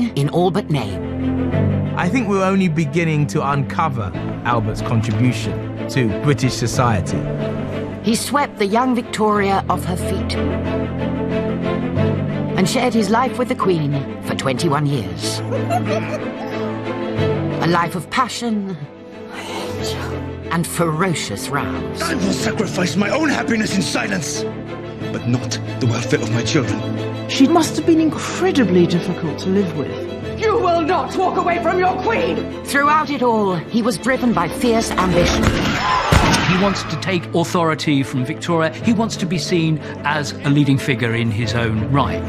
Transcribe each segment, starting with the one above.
king in all but name. I think we're only beginning to uncover Albert's contribution to British society. He swept the young Victoria off her feet and shared his life with the Queen for 21 years. A life of passion and ferocious rows. I will sacrifice my own happiness in silence, but not the welfare of my children. She must have been incredibly difficult to live with. You will not walk away from your queen! Throughout it all, he was driven by fierce ambition. He wants to take authority from Victoria. He wants to be seen as a leading figure in his own right.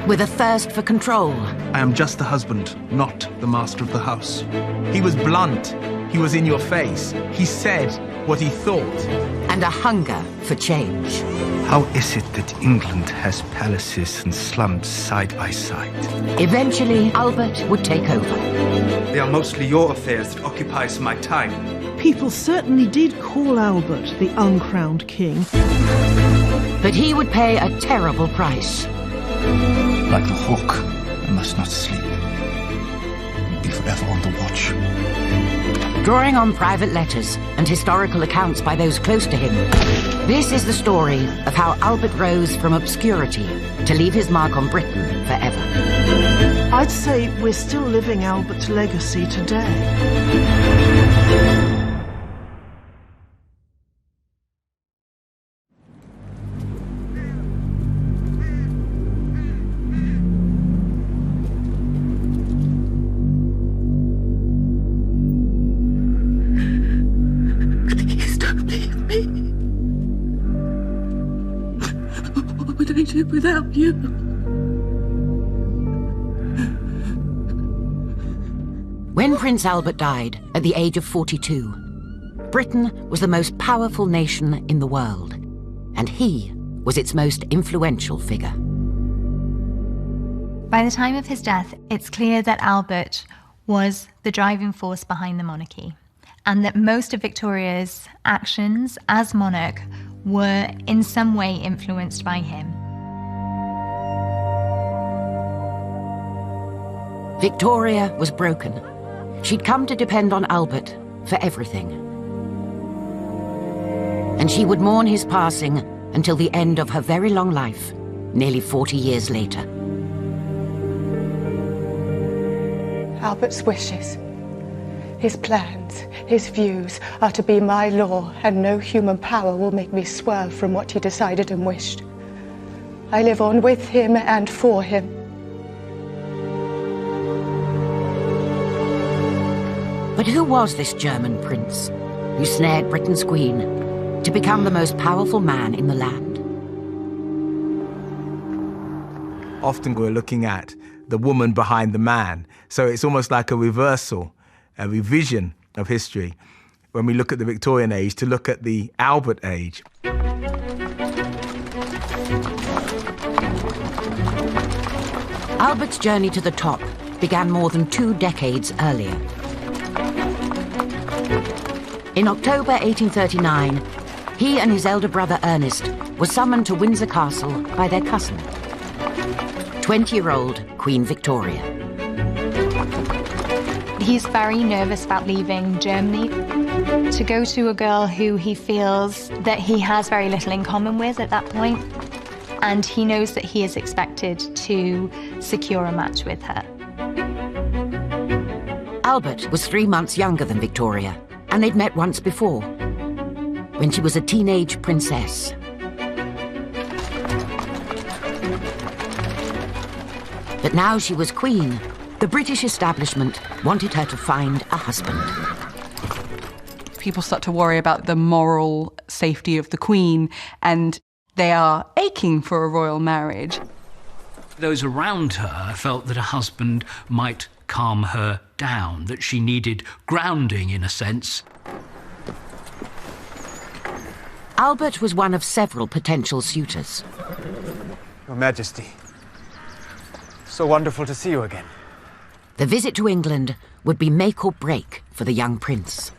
With a thirst for control. I am just the husband, not the master of the house. He was blunt. He was in your face. He said what he thought. And a hunger for change. How is it that England has palaces and slums side by side? Eventually, Albert would take over. They are mostly your affairs that occupies my time. People certainly did call Albert the uncrowned king. But he would pay a terrible price. Like the hawk, I must not sleep. Be forever on the watch. Drawing on private letters and historical accounts by those close to him, this is the story of how Albert rose from obscurity to leave his mark on Britain forever. I'd say we're still living Albert's legacy today. Without you. When Prince Albert died at the age of 42, Britain was the most powerful nation in the world, and he was its most influential figure. By the time of his death, it's clear that Albert was the driving force behind the monarchy, and that most of Victoria's actions as monarch were in some way influenced by him. Victoria was broken. She'd come to depend on Albert for everything. And she would mourn his passing until the end of her very long life, nearly 40 years later. Albert's wishes, his plans, his views are to be my law, and no human power will make me swerve from what he decided and wished. I live on with him and for him. But who was this German prince who snared Britain's queen to become the most powerful man in the land? Often we're looking at the woman behind the man. So it's almost like a reversal, a revision of history when we look at the Victorian age to look at the Albert age. Albert's journey to the top began more than 2 decades earlier. In October 1839, he and his elder brother Ernest were summoned to Windsor Castle by their cousin, 20-year-old Queen Victoria. He's very nervous about leaving Germany to go to a girl who he feels that he has very little in common with at that point, and he knows that he is expected to secure a match with her. Albert was 3 months younger than Victoria, and they'd met once before, when she was a teenage princess. But now she was queen. The British establishment wanted her to find a husband. People start to worry about the moral safety of the Queen, and they are aching for a royal marriage. Those around her felt that a husband might calm her down, that she needed grounding in a sense. Albert was one of several potential suitors. Your Majesty, so wonderful to see you again. The visit to England would be make or break for the young prince.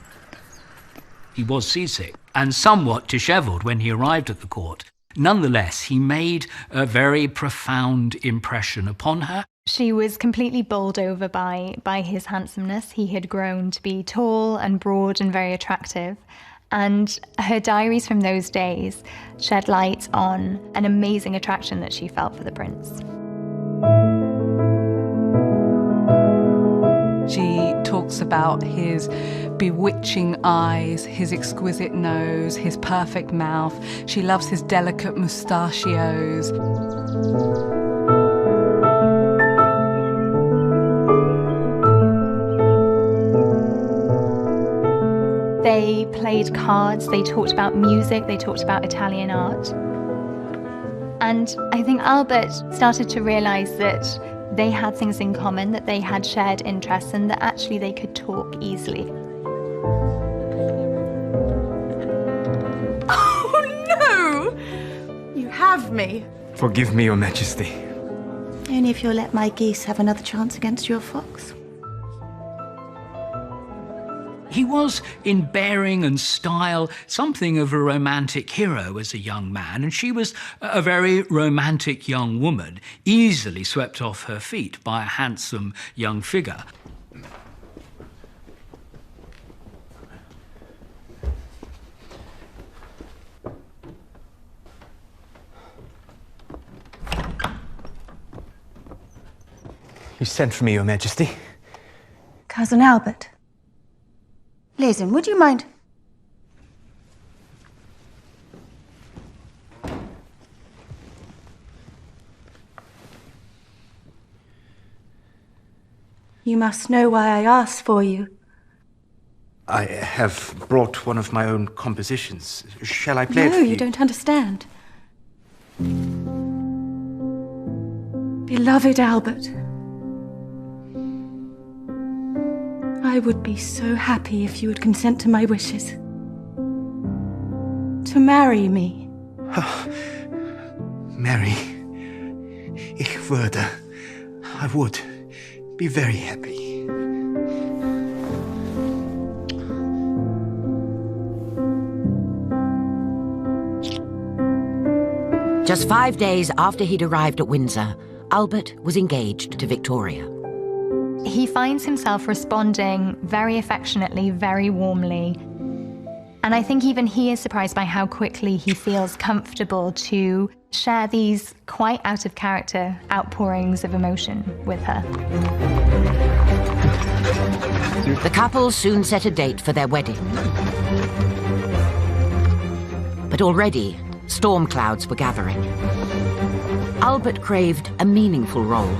He was seasick and somewhat dishevelled when he arrived at the court. Nonetheless, he made a very profound impression upon her. She was completely bowled over by his handsomeness. He had grown to be tall and broad and very attractive. And her diaries from those days shed light on an amazing attraction that she felt for the prince. She talks about his bewitching eyes, his exquisite nose, his perfect mouth. She loves his delicate mustachios. They played cards, they talked about music, they talked about Italian art. And I think Albert started to realize that they had things in common, that they had shared interests, and that actually they could talk easily. Oh, no! You have me. Forgive me, Your Majesty. Only if you'll let my geese have another chance against your fox. He was, in bearing and style, something of a romantic hero as a young man, and she was a very romantic young woman, easily swept off her feet by a handsome young figure. You sent for me, Your Majesty. Cousin Albert. Listen, would you mind? You must know why I asked for you. I have brought one of my own compositions. Shall I play it for No, you? you don't understand. Beloved Albert, I would be so happy if you would consent to my wishes. To marry me. Mary, ich würde. I would be very happy. Just 5 days after he'd arrived at Windsor, Albert was engaged to Victoria. He finds himself responding very affectionately, very warmly. And I think even he is surprised by how quickly he feels comfortable to share these quite out of character outpourings of emotion with her. The couple soon set a date for their wedding. But already, storm clouds were gathering. Albert craved a meaningful role.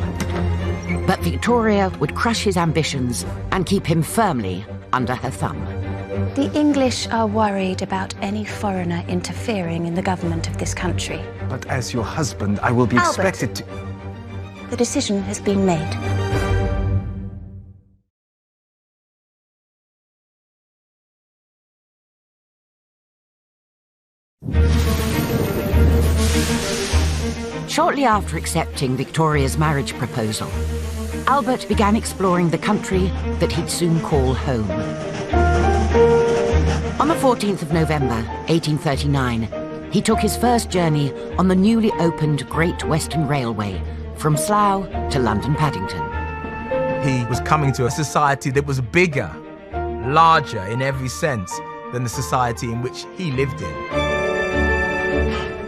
But Victoria would crush his ambitions and keep him firmly under her thumb. The English are worried about any foreigner interfering in the government of this country. But as your husband, I will be Albert, expected to... the decision has been made. Shortly after accepting Victoria's marriage proposal, Albert began exploring the country that he'd soon call home. On the 14th of November, 1839, he took his first journey on the newly opened Great Western Railway from Slough to London Paddington. He was coming to a society that was bigger, larger in every sense than the society in which he lived in.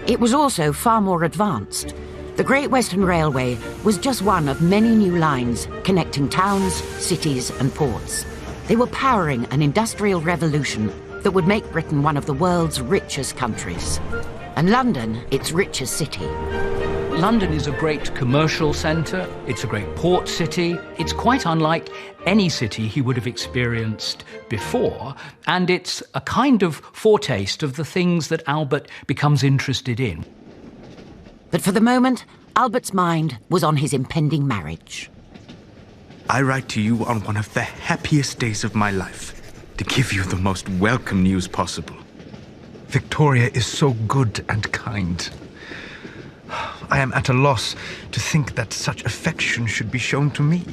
It was also far more advanced. The Great Western Railway was just one of many new lines connecting towns, cities and ports. They were powering an industrial revolution that would make Britain one of the world's richest countries, and London its richest city. London is a great commercial centre, it's a great port city, it's quite unlike any city he would have experienced before, and it's a kind of foretaste of the things that Albert becomes interested in. But for the moment, Albert's mind was on his impending marriage. I write to you on one of the happiest days of my life, to give you the most welcome news possible. Victoria is so good and kind. I am at a loss to think that such affection should be shown to me.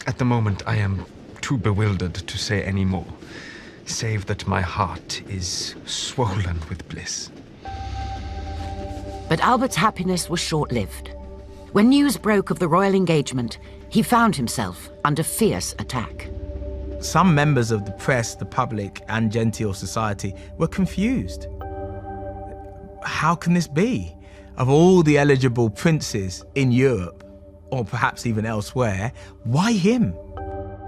At the moment, I am too bewildered to say any more, save that my heart is swollen with bliss. But Albert's happiness was short-lived. When news broke of the royal engagement, he found himself under fierce attack. Some members of the press, the public, and genteel society were confused. How can this be? Of all the eligible princes in Europe, or perhaps even elsewhere, why him?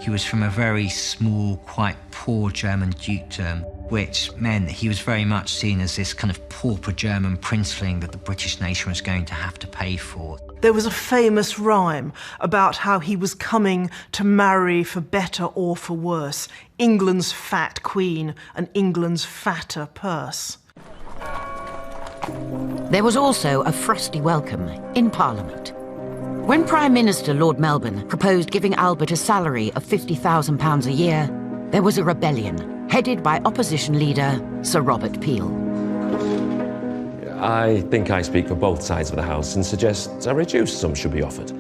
He was from a very small, quite poor German dukedom, which meant he was very much seen as this kind of pauper German princeling that the British nation was going to have to pay for. There was a famous rhyme about how he was coming to marry for better or for worse, England's fat queen and England's fatter purse. There was also a frosty welcome in Parliament. When Prime Minister Lord Melbourne proposed giving Albert a salary of £50,000 a year, there was a rebellion, headed by opposition leader Sir Robert Peel. I think I speak for both sides of the House and suggest a reduced sum should be offered.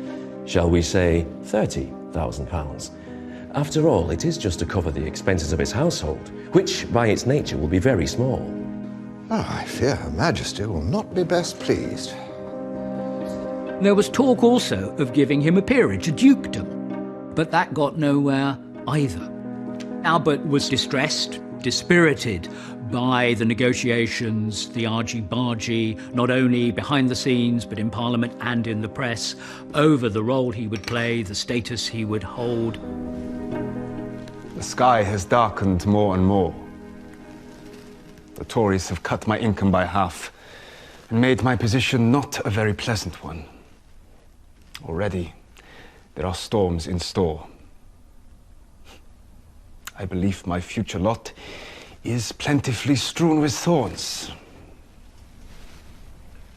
Shall we say £30,000? After all, it is just to cover the expenses of his household, which by its nature will be very small. Oh, I fear Her Majesty will not be best pleased. There was talk also of giving him a peerage, a dukedom, but that got nowhere either. Albert was distressed, dispirited by the negotiations, the argy-bargy, not only behind the scenes, but in Parliament and in the press, over the role he would play, the status he would hold. The sky has darkened more and more. The Tories have cut my income by half and made my position not a very pleasant one. Already, there are storms in store. I believe my future lot is plentifully strewn with thorns.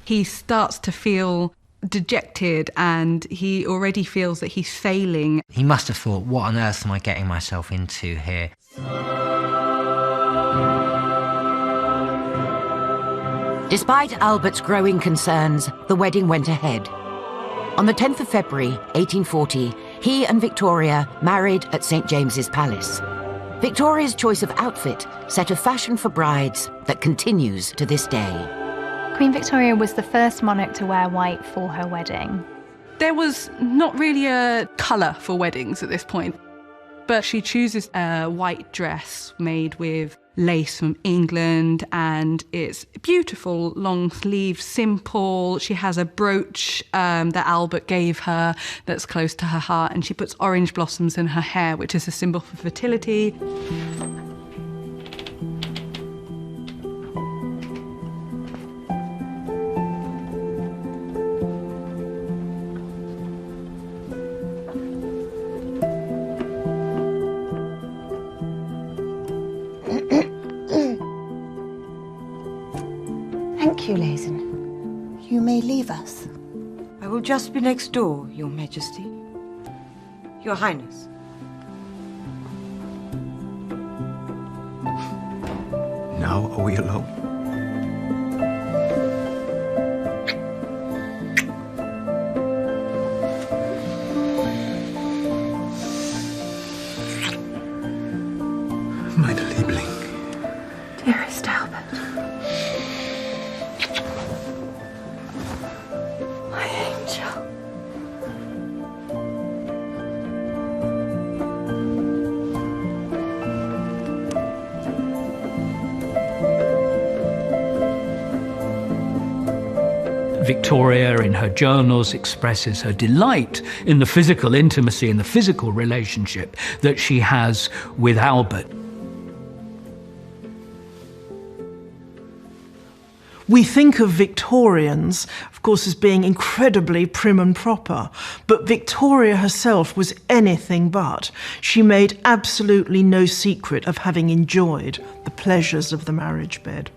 He starts to feel dejected and he already feels that he's failing. He must have thought, what on earth am I getting myself into here? Despite Albert's growing concerns, the wedding went ahead. On the 10th of February, 1840, he and Victoria married at St. James's Palace. Victoria's choice of outfit set a fashion for brides that continues to this day. Queen Victoria was the first monarch to wear white for her wedding. There was not really a colour for weddings at this point, but she chooses a white dress made with lace from England, and it's beautiful, long-sleeved, simple. She has a brooch that Albert gave her that's close to her heart, and she puts orange blossoms in her hair, which is a symbol for fertility. Thank you, Lazen. You may leave us. I will just be next door, Your Majesty. Your Highness. Now are we alone? Meine Liebling. Dearest Albert. My angel. Victoria, in her journals, expresses her delight in the physical intimacy and the physical relationship that she has with Albert. We think of Victorians, of course, as being incredibly prim and proper, but Victoria herself was anything but. She made absolutely no secret of having enjoyed the pleasures of the marriage bed.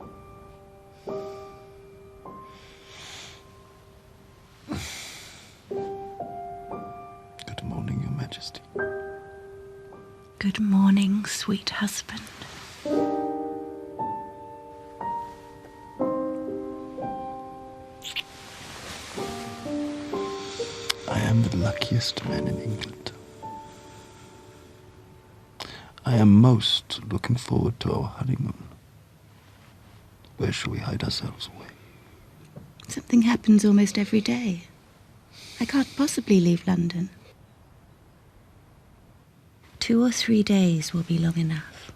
Good morning, Your Majesty. Good morning, sweet husband. I am the luckiest man in England. I am most looking forward to our honeymoon. Where shall we hide ourselves away? Something happens almost every day. I can't possibly leave London. 2 or 3 days will be long enough.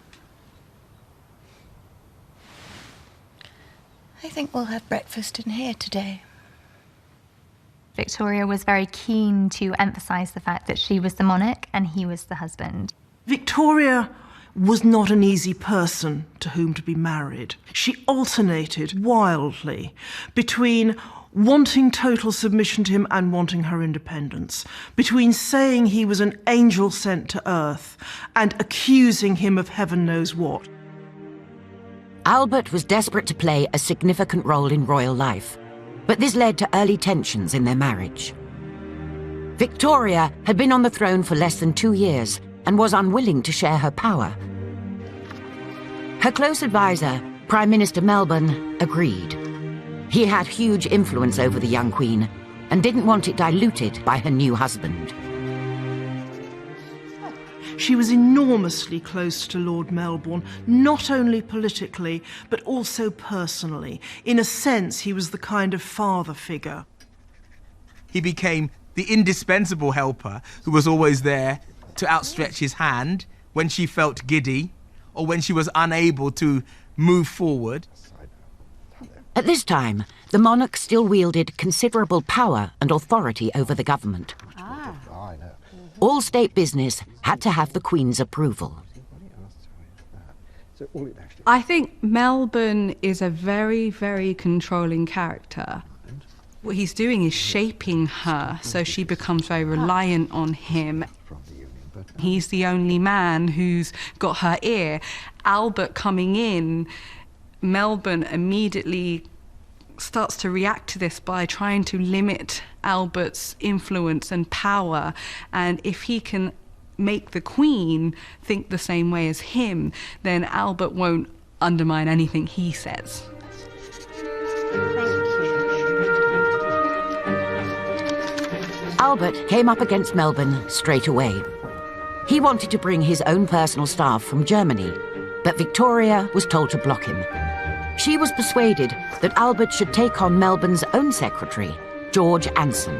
I think we'll have breakfast in here today. Victoria was very keen to emphasize the fact that she was the monarch and he was the husband. Victoria was not an easy person to whom to be married. She alternated wildly between wanting total submission to him and wanting her independence, between saying he was an angel sent to earth and accusing him of heaven knows what. Albert was desperate to play a significant role in royal life, but this led to early tensions in their marriage. Victoria had been on the throne for less than 2 years and was unwilling to share her power. Her close advisor, Prime Minister Melbourne, agreed. He had huge influence over the young queen and didn't want it diluted by her new husband. She was enormously close to Lord Melbourne, not only politically, but also personally. In a sense, he was the kind of father figure. He became the indispensable helper who was always there to outstretch his hand when she felt giddy or when she was unable to move forward. At this time, the monarch still wielded considerable power and authority over the government. All state business had to have the Queen's approval. I think Melbourne is a very, very controlling character. What he's doing is shaping her so she becomes very reliant on him. He's the only man who's got her ear. Albert coming in, Melbourne immediately starts to react to this by trying to limit Albert's influence and power. And if he can make the Queen think the same way as him, then Albert won't undermine anything he says. Albert came up against Melbourne straight away. He wanted to bring his own personal staff from Germany, but Victoria was told to block him. She was persuaded that Albert should take on Melbourne's own secretary, George Anson.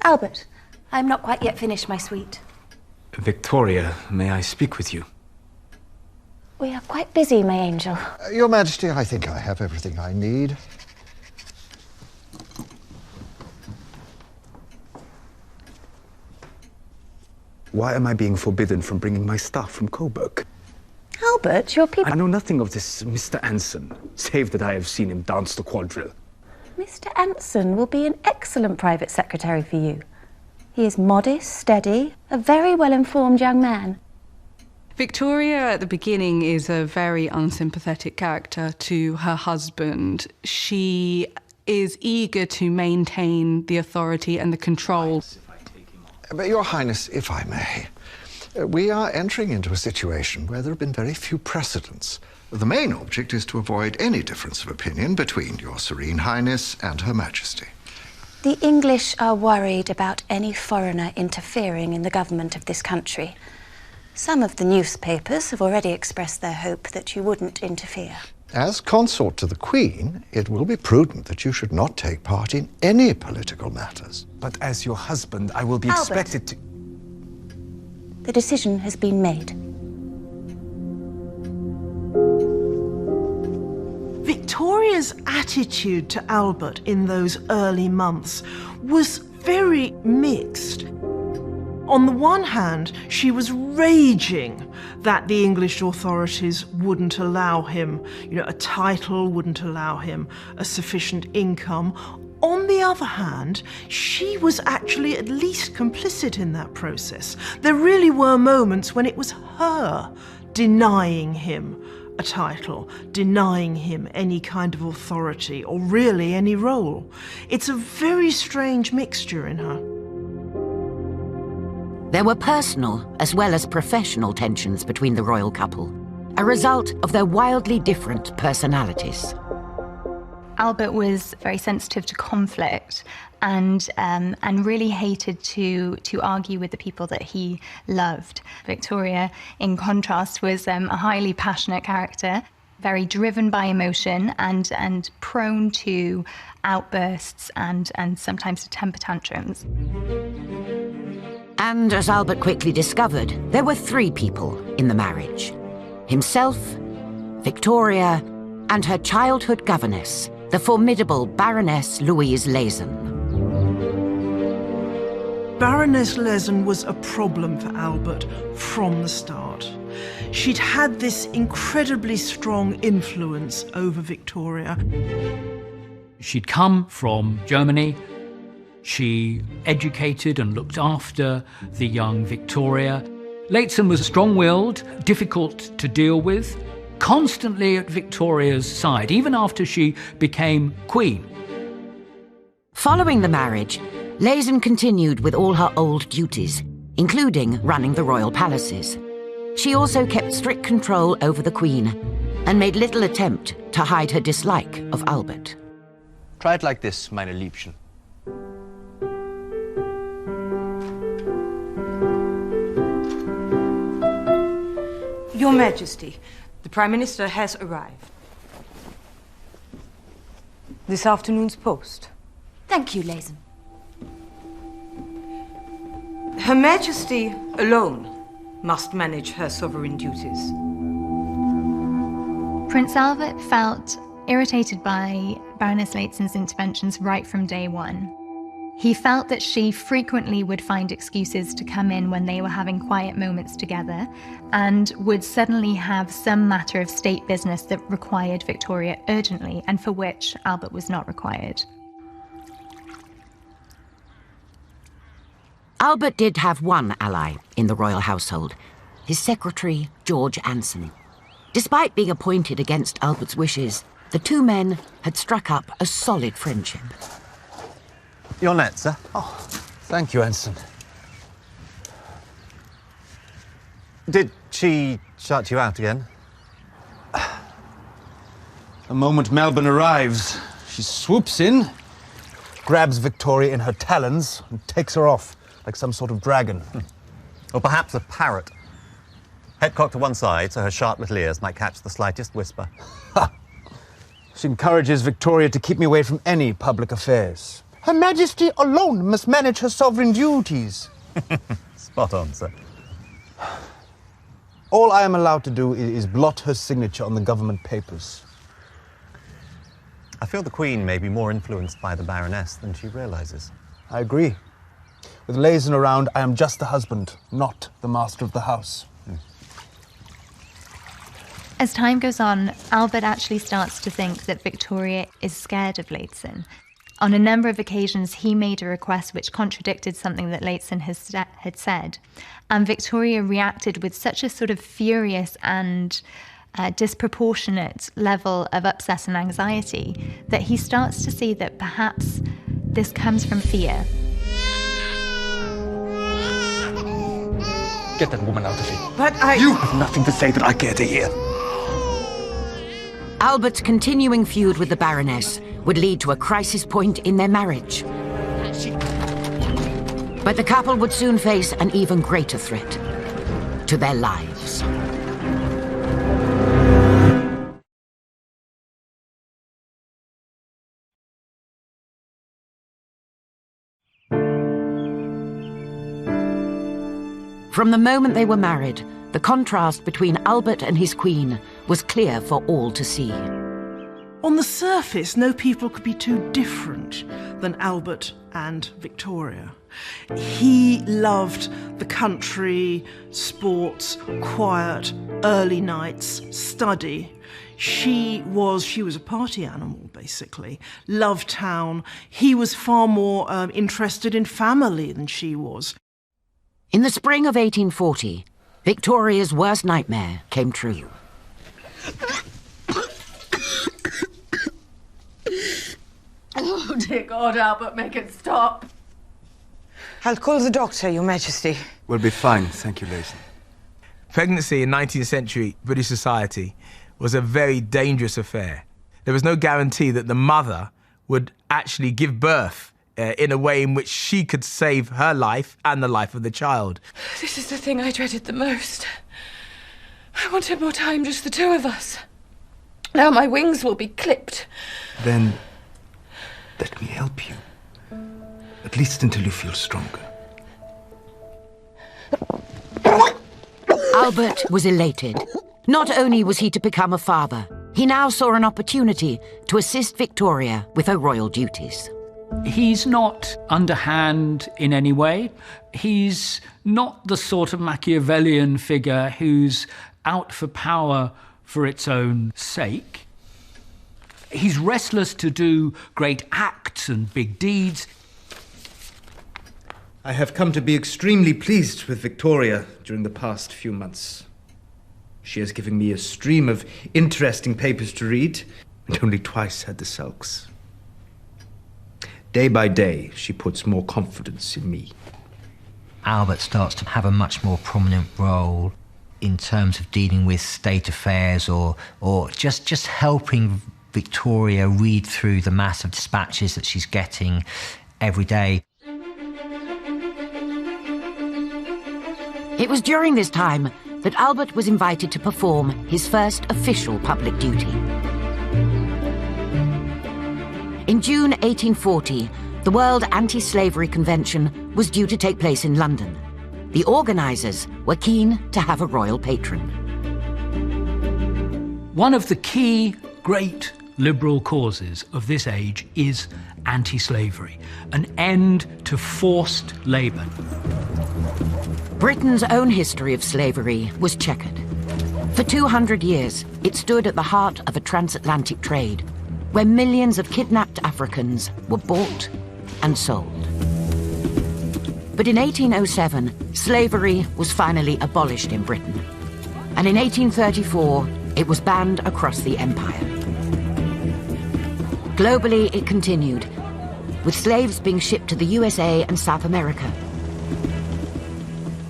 Albert, I'm not quite yet finished my suite. Victoria, may I speak with you? We are quite busy, my angel. Your Majesty, I think I have everything I need. Why am I being forbidden from bringing my staff from Coburg? Albert, your people... I know nothing of this Mr. Anson, save that I have seen him dance the quadrille. Mr. Anson will be an excellent private secretary for you. He is modest, steady, a very well-informed young man. Victoria at the beginning is a very unsympathetic character to her husband. She is eager to maintain the authority and the control. But Your Highness, if I may, we are entering into a situation where there have been very few precedents. The main object is to avoid any difference of opinion between Your Serene Highness and Her Majesty. The English are worried about any foreigner interfering in the government of this country. Some of the newspapers have already expressed their hope that you wouldn't interfere. As consort to the Queen, it will be prudent that you should not take part in any political matters. But as your husband, I will be Albert, expected to... The decision has been made. Victoria's attitude to Albert in those early months was very mixed. On the one hand, she was raging that the English authorities wouldn't allow him, a title, wouldn't allow him a sufficient income. On the other hand, she was actually at least complicit in that process. There really were moments when it was her denying him a title, denying him any kind of authority or really any role. It's a very strange mixture in her. There were personal as well as professional tensions between the royal couple, a result of their wildly different personalities. Albert was very sensitive to conflict and really hated to argue with the people that he loved. Victoria, in contrast, was a highly passionate character, very driven by emotion and prone to outbursts and sometimes to temper tantrums. And as Albert quickly discovered, there were 3 people in the marriage: himself, Victoria, and her childhood governess, the formidable Baroness Louise Leysen. Baroness Leysen was a problem for Albert from the start. She'd had this incredibly strong influence over Victoria. She'd come from Germany. She educated and looked after the young Victoria. Lehzen was strong-willed, difficult to deal with, constantly at Victoria's side, even after she became queen. Following the marriage, Leysen continued with all her old duties, including running the royal palaces. She also kept strict control over the Queen and made little attempt to hide her dislike of Albert. Try it like this, meine Liebchen. Your Majesty, the Prime Minister has arrived. This afternoon's post. Thank you, Leysen. Her Majesty alone must manage her sovereign duties. Prince Albert felt irritated by Baroness Lehzen's interventions right from day one. He felt that she frequently would find excuses to come in when they were having quiet moments together and would suddenly have some matter of state business that required Victoria urgently and for which Albert was not required. Albert did have one ally in the royal household, his secretary, George Anson. Despite being appointed against Albert's wishes, the 2 men had struck up a solid friendship. Your net, sir. Oh, thank you, Anson. Did she shut you out again? The moment Melbourne arrives, she swoops in, grabs Victoria in her talons, and takes her off like some sort of dragon. Or perhaps a parrot. Head cocked to one side so her sharp little ears might catch the slightest whisper. She encourages Victoria to keep me away from any public affairs. Her Majesty alone must manage her sovereign duties. Spot on, sir. All I am allowed to do is blot her signature on the government papers. I feel the Queen may be more influenced by the Baroness than she realizes. I agree. With Leysen around, I am just the husband, not the master of the house. As time goes on, Albert actually starts to think that Victoria is scared of Lehzen. On a number of occasions, he made a request which contradicted something that Lehzen had said. And Victoria reacted with such a sort of furious and disproportionate level of upset and anxiety that he starts to see that perhaps this comes from fear. Get that woman out of here. But You have nothing to say that I care to hear. Albert's continuing feud with the Baroness would lead to a crisis point in their marriage. But the couple would soon face an even greater threat to their lives. From the moment they were married, the contrast between Albert and his queen was clear for all to see. On the surface, no people could be too different than Albert and Victoria. He loved the country, sports, quiet, early nights, study. She was a party animal, basically. Loved town. He was far more interested in family than she was. In the spring of 1840, Victoria's worst nightmare came true. oh, dear God, Albert, make it stop. I'll call the doctor, Your Majesty. We'll be fine, thank you, Leysen. Pregnancy in 19th century British society was a very dangerous affair. There was no guarantee that the mother would actually give birth in a way in which she could save her life and the life of the child. This is the thing I dreaded the most. I wanted more time, just the 2 of us. Now my wings will be clipped. Then let me help you. At least until you feel stronger. Albert was elated. Not only was he to become a father, he now saw an opportunity to assist Victoria with her royal duties. He's not underhand in any way. He's not the sort of Machiavellian figure who's out for power for its own sake. He's restless to do great acts and big deeds. I have come to be extremely pleased with Victoria during the past few months. She has given me a stream of interesting papers to read, and only twice had the sulks. Day by day, she puts more confidence in me. Albert starts to have a much more prominent role in terms of dealing with state affairs or just helping Victoria read through the massive dispatches that she's getting every day. It was during this time that Albert was invited to perform his first official public duty. In June 1840, the World Anti-Slavery Convention was due to take place in London. The organisers were keen to have a royal patron. One of the key great liberal causes of this age is anti-slavery, an end to forced labour. Britain's own history of slavery was checkered. For 200 years, it stood at the heart of a transatlantic trade, where millions of kidnapped Africans were bought and sold. But in 1807, slavery was finally abolished in Britain. And in 1834, it was banned across the empire. Globally, it continued, with slaves being shipped to the USA and South America.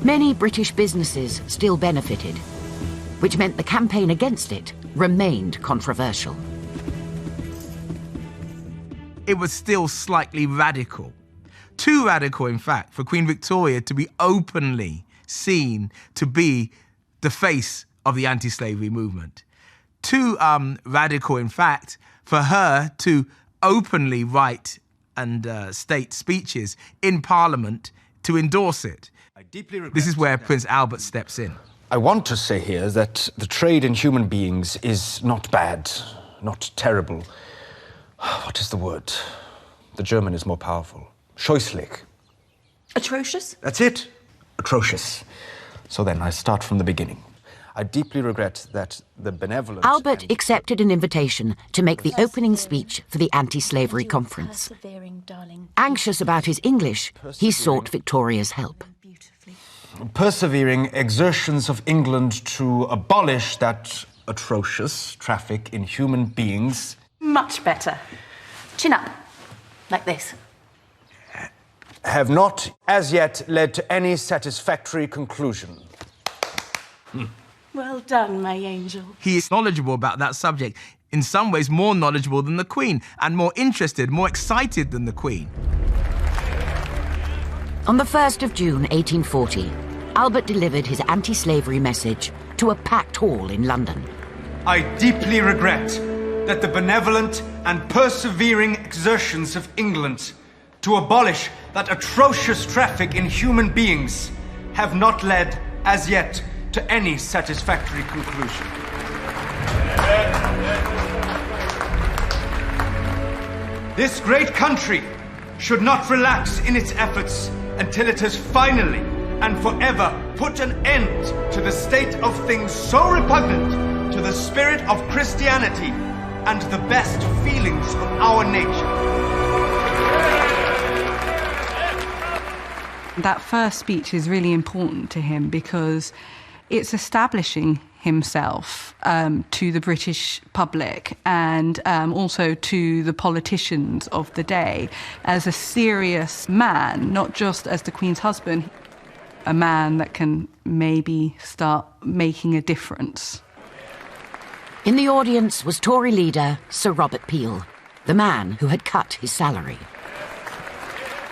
Many British businesses still benefited, which meant the campaign against it remained controversial. It was still slightly radical. Too radical, in fact, for Queen Victoria to be openly seen to be the face of the anti-slavery movement. Too radical, in fact, for her to openly write and state speeches in Parliament to endorse it. This is where Prince Albert steps in. I want to say here that the trade in human beings is not bad, not terrible. What is the word? The German is more powerful. Scheußlich. Atrocious? That's it. Atrocious. So then, I start from the beginning. I deeply regret that the benevolent... Albert accepted an invitation to make the opening speech for the anti-slavery conference. Anxious about his English, he sought Victoria's help. Persevering exertions of England to abolish that atrocious traffic in human beings... Much better. Chin up. Like this. ...have not as yet led to any satisfactory conclusion. Well done, my angel. He is knowledgeable about that subject, in some ways more knowledgeable than the Queen, and more interested, more excited than the Queen. On the 1st of June 1840, Albert delivered his anti-slavery message to a packed hall in London. I deeply regret that the benevolent and persevering exertions of England to abolish that atrocious traffic in human beings have not led, as yet, to any satisfactory conclusion. This great country should not relax in its efforts until it has finally and forever put an end to the state of things so repugnant to the spirit of Christianity and the best feelings of our nature. That first speech is really important to him because it's establishing himself to the British public and also to the politicians of the day as a serious man, not just as the Queen's husband, a man that can maybe start making a difference. In the audience was Tory leader Sir Robert Peel, the man who had cut his salary.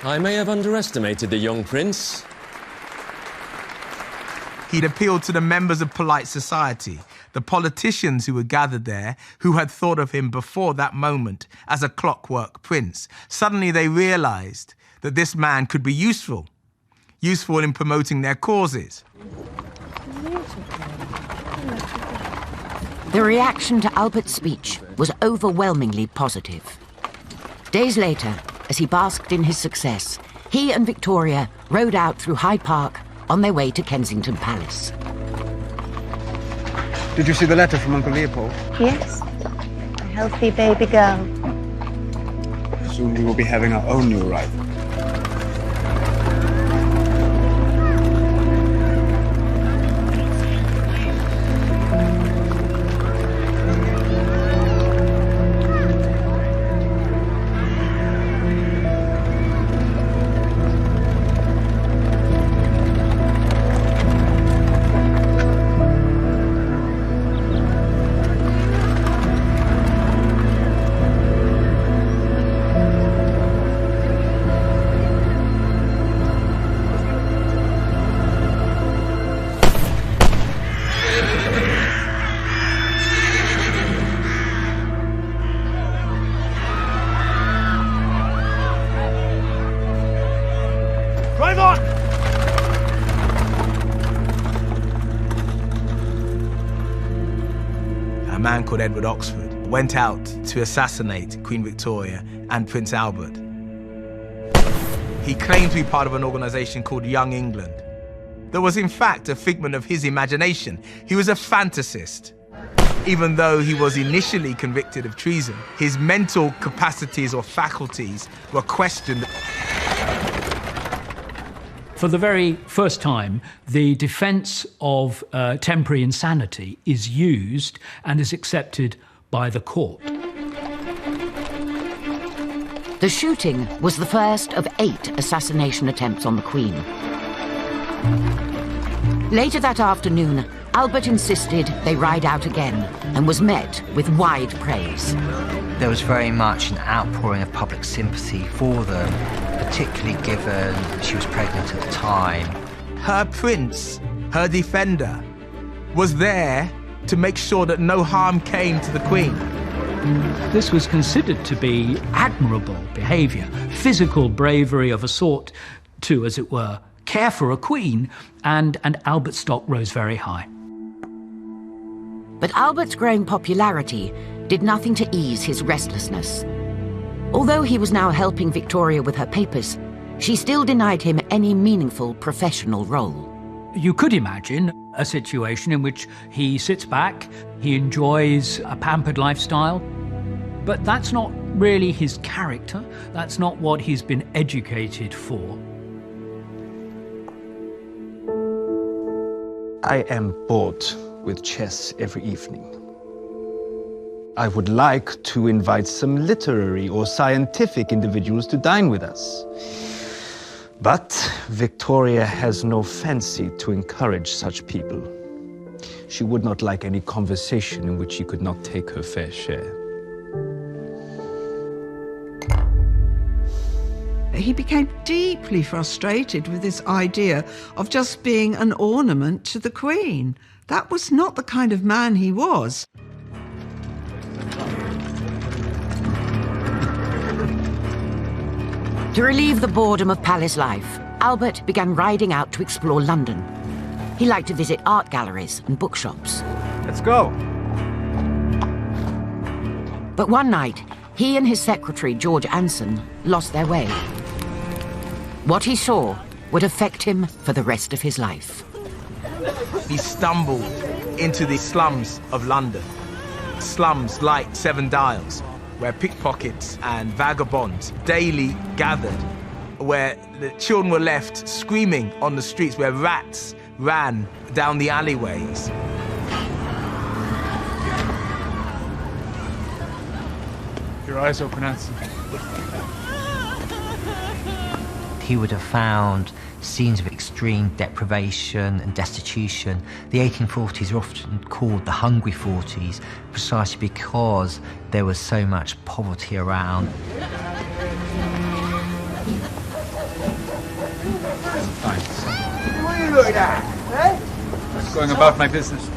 I may have underestimated the young prince. He'd appealed to the members of polite society, The politicians who were gathered there, who had thought of him before that moment as a clockwork prince, suddenly they realized that this man could be useful in promoting their causes. The reaction to Albert's speech was overwhelmingly positive. Days later, as he basked in his success, he and Victoria rode out through Hyde Park on their way to Kensington Palace. Did you see the letter from Uncle Leopold? Yes, a healthy baby girl. Soon we will be having our own new arrival. Drive on! A man called Edward Oxford went out to assassinate Queen Victoria and Prince Albert. He claimed to be part of an organization called Young England. That was in fact a figment of his imagination. He was a fantasist. Even though he was initially convicted of treason, his mental capacities or faculties were questioned. For the very first time, the defense of temporary insanity is used and is accepted by the court. The shooting was the first of 8 assassination attempts on the Queen. Later that afternoon, Albert insisted they ride out again and was met with wide praise. There was very much an outpouring of public sympathy for them, particularly given she was pregnant at the time. Her prince, her defender, was there to make sure that no harm came to the Queen. This was considered to be admirable behaviour, physical bravery of a sort to, as it were, care for a queen, and Albert's stock rose very high. But Albert's growing popularity did nothing to ease his restlessness. Although he was now helping Victoria with her papers, she still denied him any meaningful professional role. You could imagine a situation in which he sits back, he enjoys a pampered lifestyle, but that's not really his character, that's not what he's been educated for. I am bored with chess every evening. I would like to invite some literary or scientific individuals to dine with us. But Victoria has no fancy to encourage such people. She would not like any conversation in which she could not take her fair share. He became deeply frustrated with this idea of just being an ornament to the Queen. That was not the kind of man he was. To relieve the boredom of palace life, Albert began riding out to explore London. He liked to visit art galleries and bookshops. Let's go. But one night, he and his secretary, George Anson, lost their way. What he saw would affect him for the rest of his life. He stumbled into the slums of London. Slums like Seven Dials, where pickpockets and vagabonds daily gathered, where the children were left screaming on the streets, where rats ran down the alleyways. Your eyes open, Anson. He would have found scenes of extreme deprivation and destitution. The 1840s are often called the Hungry 40s, precisely because there was so much poverty around. Fine. What are you looking at, eh? I'm going about my business.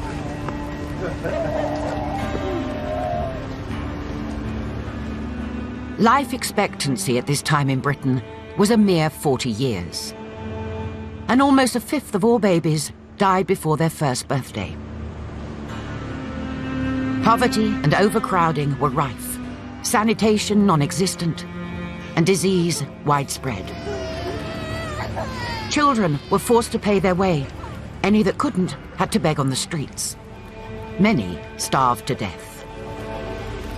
Life expectancy at this time in Britain was a mere 40 years. And almost a fifth of all babies died before their first birthday. Poverty and overcrowding were rife, sanitation non-existent, and disease widespread. Children were forced to pay their way. Any that couldn't had to beg on the streets. Many starved to death.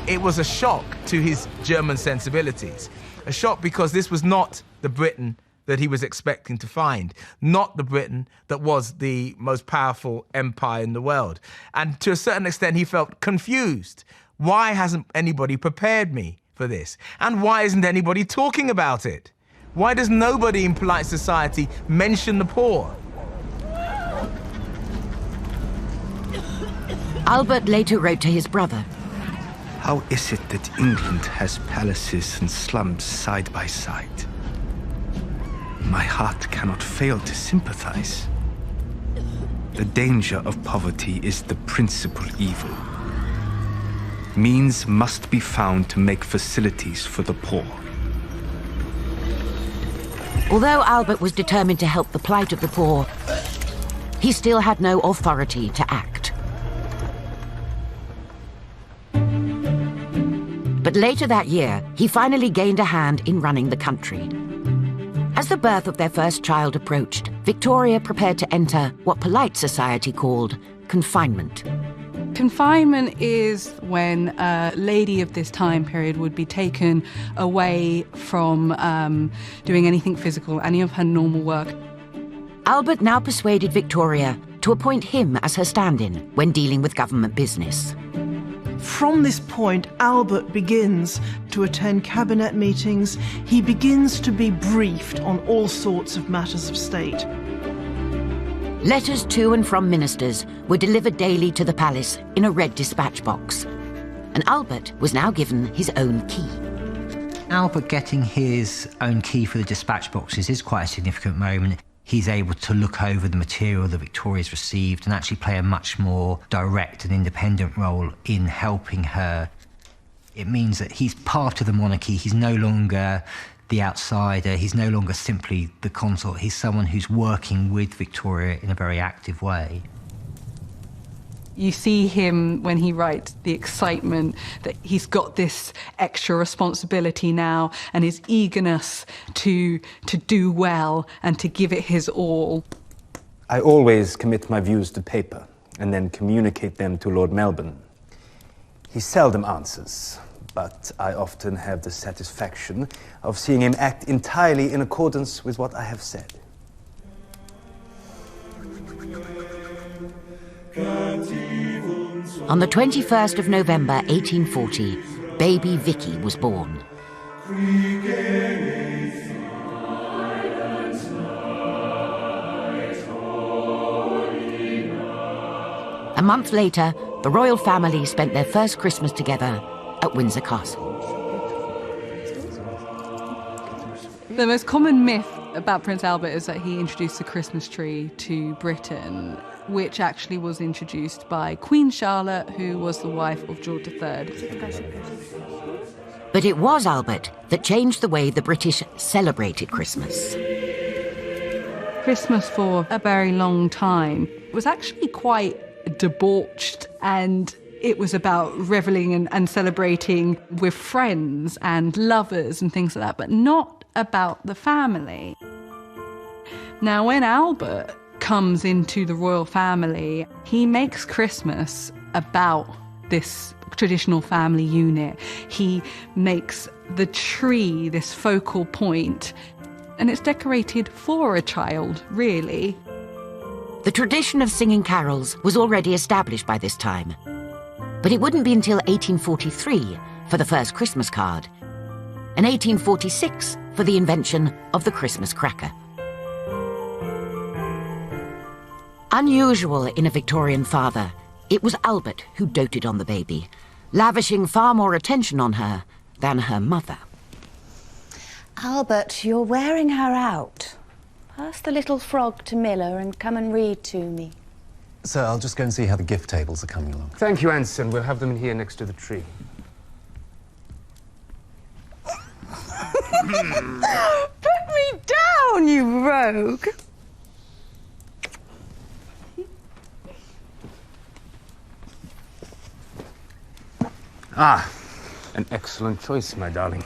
It was a shock to his German sensibilities. A shock because this was not the Britain that he was expecting to find, not the Britain that was the most powerful empire in the world. And to a certain extent, he felt confused. Why hasn't anybody prepared me for this? And why isn't anybody talking about it? Why does nobody in polite society mention the poor? Albert later wrote to his brother, How is it that England has palaces and slums side by side? My heart cannot fail to sympathize. The danger of poverty is the principal evil. Means must be found to make facilities for the poor. Although Albert was determined to help the plight of the poor, he still had no authority to act. But later that year, he finally gained a hand in running the country. As the birth of their first child approached, Victoria prepared to enter what polite society called confinement. Confinement is when a lady of this time period would be taken away from doing anything physical, any of her normal work. Albert now persuaded Victoria to appoint him as her stand-in when dealing with government business. From this point, Albert begins to attend cabinet meetings. He begins to be briefed on all sorts of matters of state. Letters to and from ministers were delivered daily to the palace in a red dispatch box. And Albert was now given his own key. Albert getting his own key for the dispatch boxes is quite a significant moment. He's able to look over the material that Victoria's received and actually play a much more direct and independent role in helping her. It means that he's part of the monarchy. He's no longer the outsider. He's no longer simply the consort. He's someone who's working with Victoria in a very active way. You see him when he writes the excitement that he's got this extra responsibility now and his eagerness to do well and to give it his all. I always commit my views to paper and then communicate them to Lord Melbourne. He seldom answers, but I often have the satisfaction of seeing him act entirely in accordance with what I have said. On the 21st of November 1840, baby Vicky was born. A month later, the royal family spent their first Christmas together at Windsor Castle. The most common myth about Prince Albert is that he introduced the Christmas tree to Britain, which actually was introduced by Queen Charlotte, who was the wife of George III. But it was Albert that changed the way the British celebrated Christmas. Christmas for a very long time was actually quite debauched, and it was about reveling and celebrating with friends and lovers and things like that, but not about the family. Now, when Albert comes into the royal family, he makes Christmas about this traditional family unit. He makes the tree this focal point, and it's decorated for a child, really. The tradition of singing carols was already established by this time, but it wouldn't be until 1843 for the first Christmas card, and 1846 for the invention of the Christmas cracker. Unusual in a Victorian father, it was Albert who doted on the baby, lavishing far more attention on her than her mother. Albert, you're wearing her out. Pass the little frog to Miller and come and read to me. Sir, I'll just go and see how the gift tables are coming along. Thank you, Anson. We'll have them in here next to the tree. Put me down, you rogue! Ah, an excellent choice, my darling.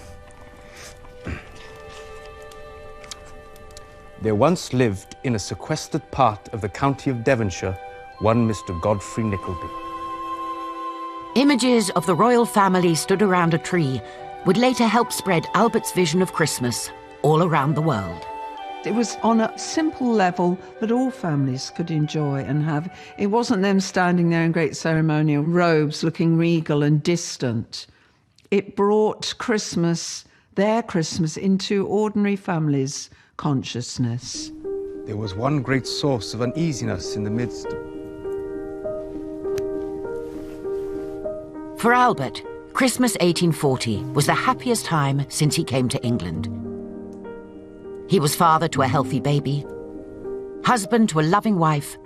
There once lived in a sequestered part of the county of Devonshire one Mr. Godfrey Nickleby. Images of the royal family stood around a tree would later help spread Albert's vision of Christmas all around the world. It was on a simple level that all families could enjoy and have. It wasn't them standing there in great ceremonial robes looking regal and distant. It brought Christmas, their Christmas, into ordinary families' consciousness. There was one great source of uneasiness in the midst. For Albert, Christmas 1840 was the happiest time since he came to England. He was father to a healthy baby, husband to a loving wife,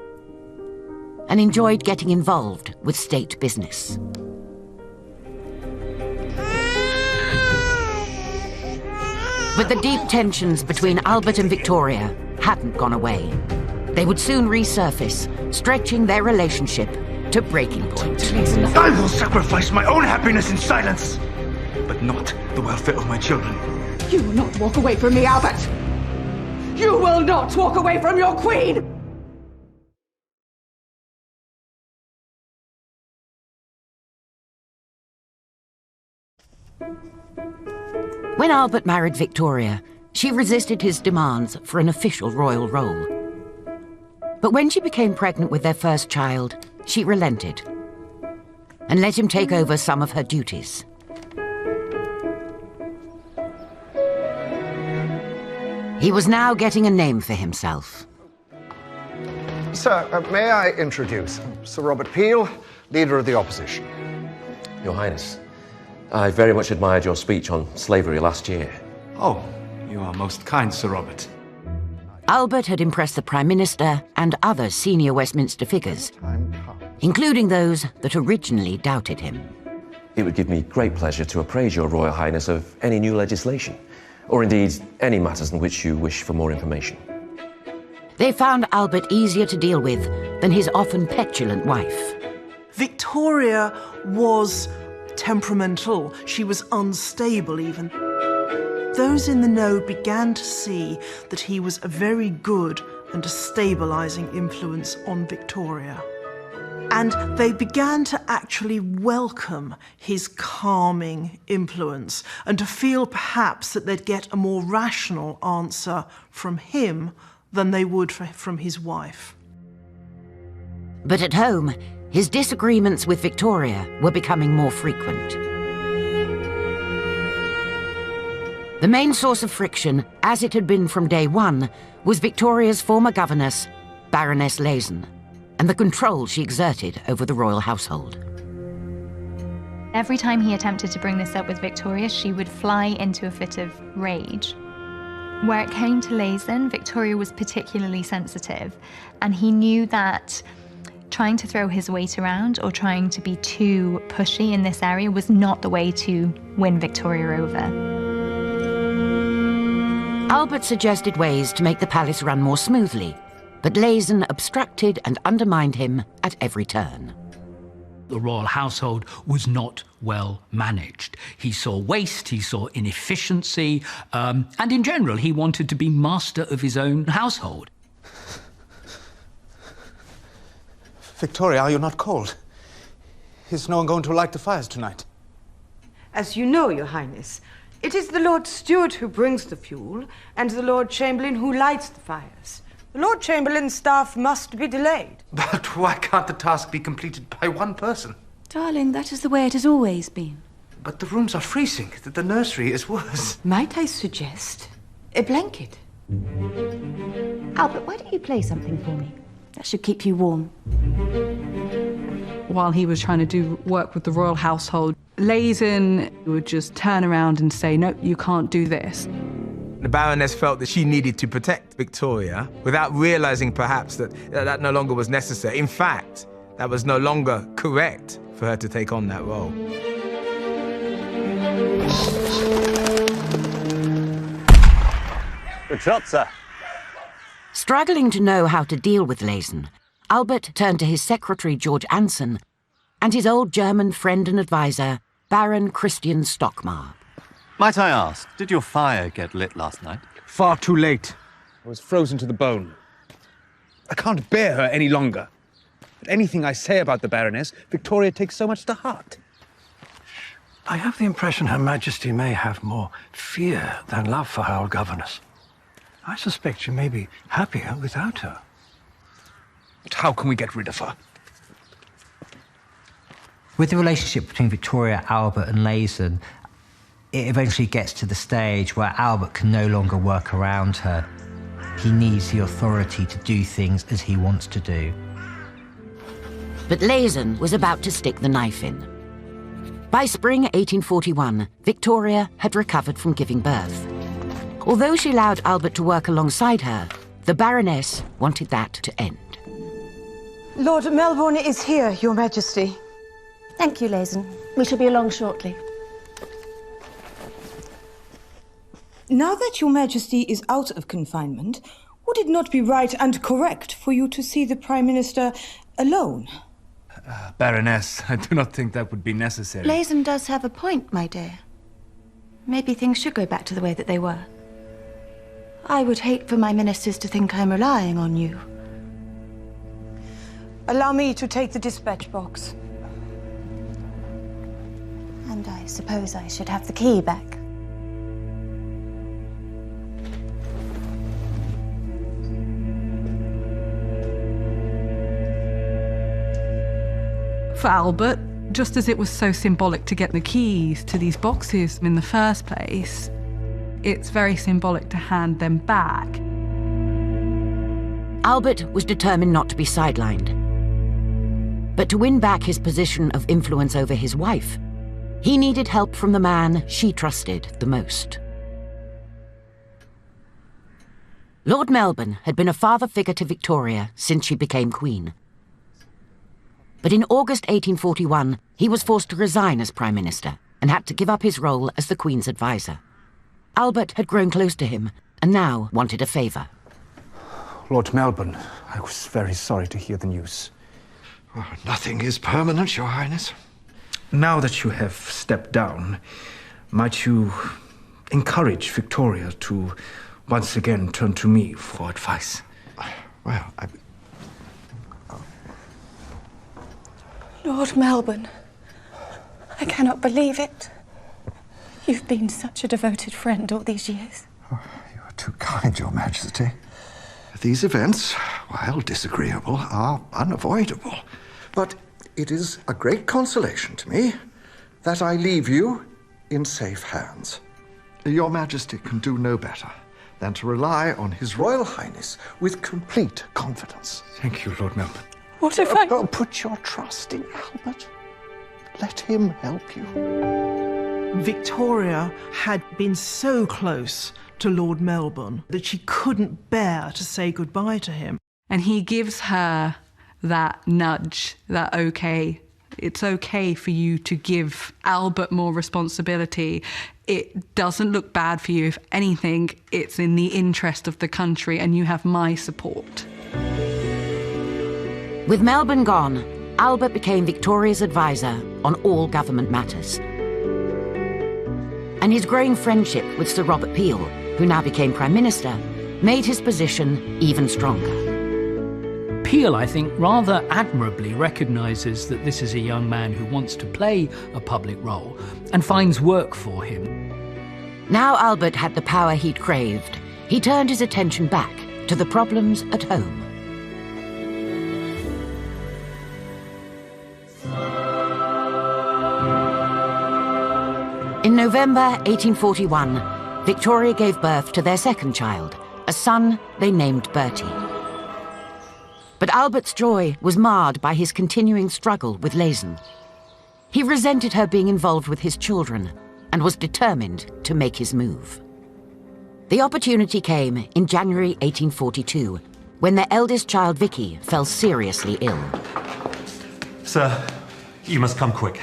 and enjoyed getting involved with state business. But the deep tensions between Albert and Victoria hadn't gone away. They would soon resurface, stretching their relationship to breaking point. I will sacrifice my own happiness in silence, but not the welfare of my children. You will not walk away from me, Albert! You will not walk away from your queen! When Albert married Victoria, she resisted his demands for an official royal role. But when she became pregnant with their first child, she relented and let him take over some of her duties. He was now getting a name for himself. Sir, may I introduce Sir Robert Peel, Leader of the Opposition? Your Highness, I very much admired your speech on slavery last year. Oh, you are most kind, Sir Robert. Albert had impressed the Prime Minister and other senior Westminster figures, including those that originally doubted him. It would give me great pleasure to appraise your Royal Highness of any new legislation, or indeed any matters in which you wish for more information. They found Albert easier to deal with than his often petulant wife. Victoria was temperamental. She was unstable even. Those in the know began to see that he was a very good and a stabilising influence on Victoria. And they began to actually welcome his calming influence and to feel perhaps that they'd get a more rational answer from him than they would from his wife. But at home, his disagreements with Victoria were becoming more frequent. The main source of friction, as it had been from day one, was Victoria's former governess, Baroness Leyson, and the control she exerted over the royal household. Every time he attempted to bring this up with Victoria, she would fly into a fit of rage. Where it came to Leyson, Victoria was particularly sensitive, and he knew that trying to throw his weight around or trying to be too pushy in this area was not the way to win Victoria over. Albert suggested ways to make the palace run more smoothly, but Leyson obstructed and undermined him at every turn. The royal household was not well managed. He saw waste, he saw inefficiency, and in general, he wanted to be master of his own household. Victoria, are you not cold? Is no one going to light the fires tonight? As you know, Your Highness, it is the Lord Steward who brings the fuel and the Lord Chamberlain who lights the fires. The Lord Chamberlain's staff must be delayed. But why can't the task be completed by one person? Darling, that is the way it has always been. But the rooms are freezing. The nursery is worse. Might I suggest a blanket? Albert, why don't you play something for me? That should keep you warm. While he was trying to do work with the royal household, Leyson would just turn around and say, no, you can't do this. The Baroness felt that she needed to protect Victoria without realizing perhaps that no longer was necessary. In fact, that was no longer correct for her to take on that role. Good shot, sir. Struggling to know how to deal with Leysen, Albert turned to his secretary, George Anson, and his old German friend and advisor, Baron Christian Stockmar. Might I ask, did your fire get lit last night? Far too late. I was frozen to the bone. I can't bear her any longer. But anything I say about the Baroness, Victoria takes so much to heart. I have the impression Her Majesty may have more fear than love for her old governess. I suspect she may be happier without her. But how can we get rid of her? With the relationship between Victoria, Albert and Leysen, it eventually gets to the stage where Albert can no longer work around her. He needs the authority to do things as he wants to do. But Leysen was about to stick the knife in. By spring 1841, Victoria had recovered from giving birth. Although she allowed Albert to work alongside her, the Baroness wanted that to end. Lord Melbourne is here, Your Majesty. Thank you, Leysen. We shall be along shortly. Now that Your Majesty is out of confinement, would it not be right and correct for you to see the Prime Minister alone? Baroness, I do not think that would be necessary. Leysen does have a point, my dear. Maybe things should go back to the way that they were. I would hate for my ministers to think I'm relying on you. Allow me to take the dispatch box. And I suppose I should have the key back. For Albert, just as it was so symbolic to get the keys to these boxes in the first place, it's very symbolic to hand them back. Albert was determined not to be sidelined. But to win back his position of influence over his wife, he needed help from the man she trusted the most. Lord Melbourne had been a father figure to Victoria since she became Queen. But in August 1841, he was forced to resign as Prime Minister and had to give up his role as the Queen's advisor. Albert had grown close to him and now wanted a favour. Lord Melbourne, I was very sorry to hear the news. Oh, nothing is permanent, Your Highness. Now that you have stepped down, might you encourage Victoria to once again turn to me for advice? Well, Lord Melbourne, I cannot believe it. You've been such a devoted friend all these years. You're too kind, Your Majesty. These events, while disagreeable, are unavoidable. But it is a great consolation to me that I leave you in safe hands. Your Majesty can do no better than to rely on His Royal Highness with complete confidence. Thank you, Lord Melbourne. What if I... Put your trust in Albert. Let him help you. Victoria had been so close to Lord Melbourne that she couldn't bear to say goodbye to him. And he gives her that nudge, that okay, it's okay for you to give Albert more responsibility. It doesn't look bad for you. If anything, it's in the interest of the country and you have my support. With Melbourne gone, Albert became Victoria's advisor on all government matters. And his growing friendship with Sir Robert Peel, who now became Prime Minister, made his position even stronger. Peel, I think, rather admirably recognises that this is a young man who wants to play a public role and finds work for him. Now Albert had the power he'd craved. He turned his attention back to the problems at home. In November 1841, Victoria gave birth to their second child, a son they named Bertie. But Albert's joy was marred by his continuing struggle with Leysen. He resented her being involved with his children and was determined to make his move. The opportunity came in January 1842, when their eldest child, Vicky, fell seriously ill. Sir, you must come quick.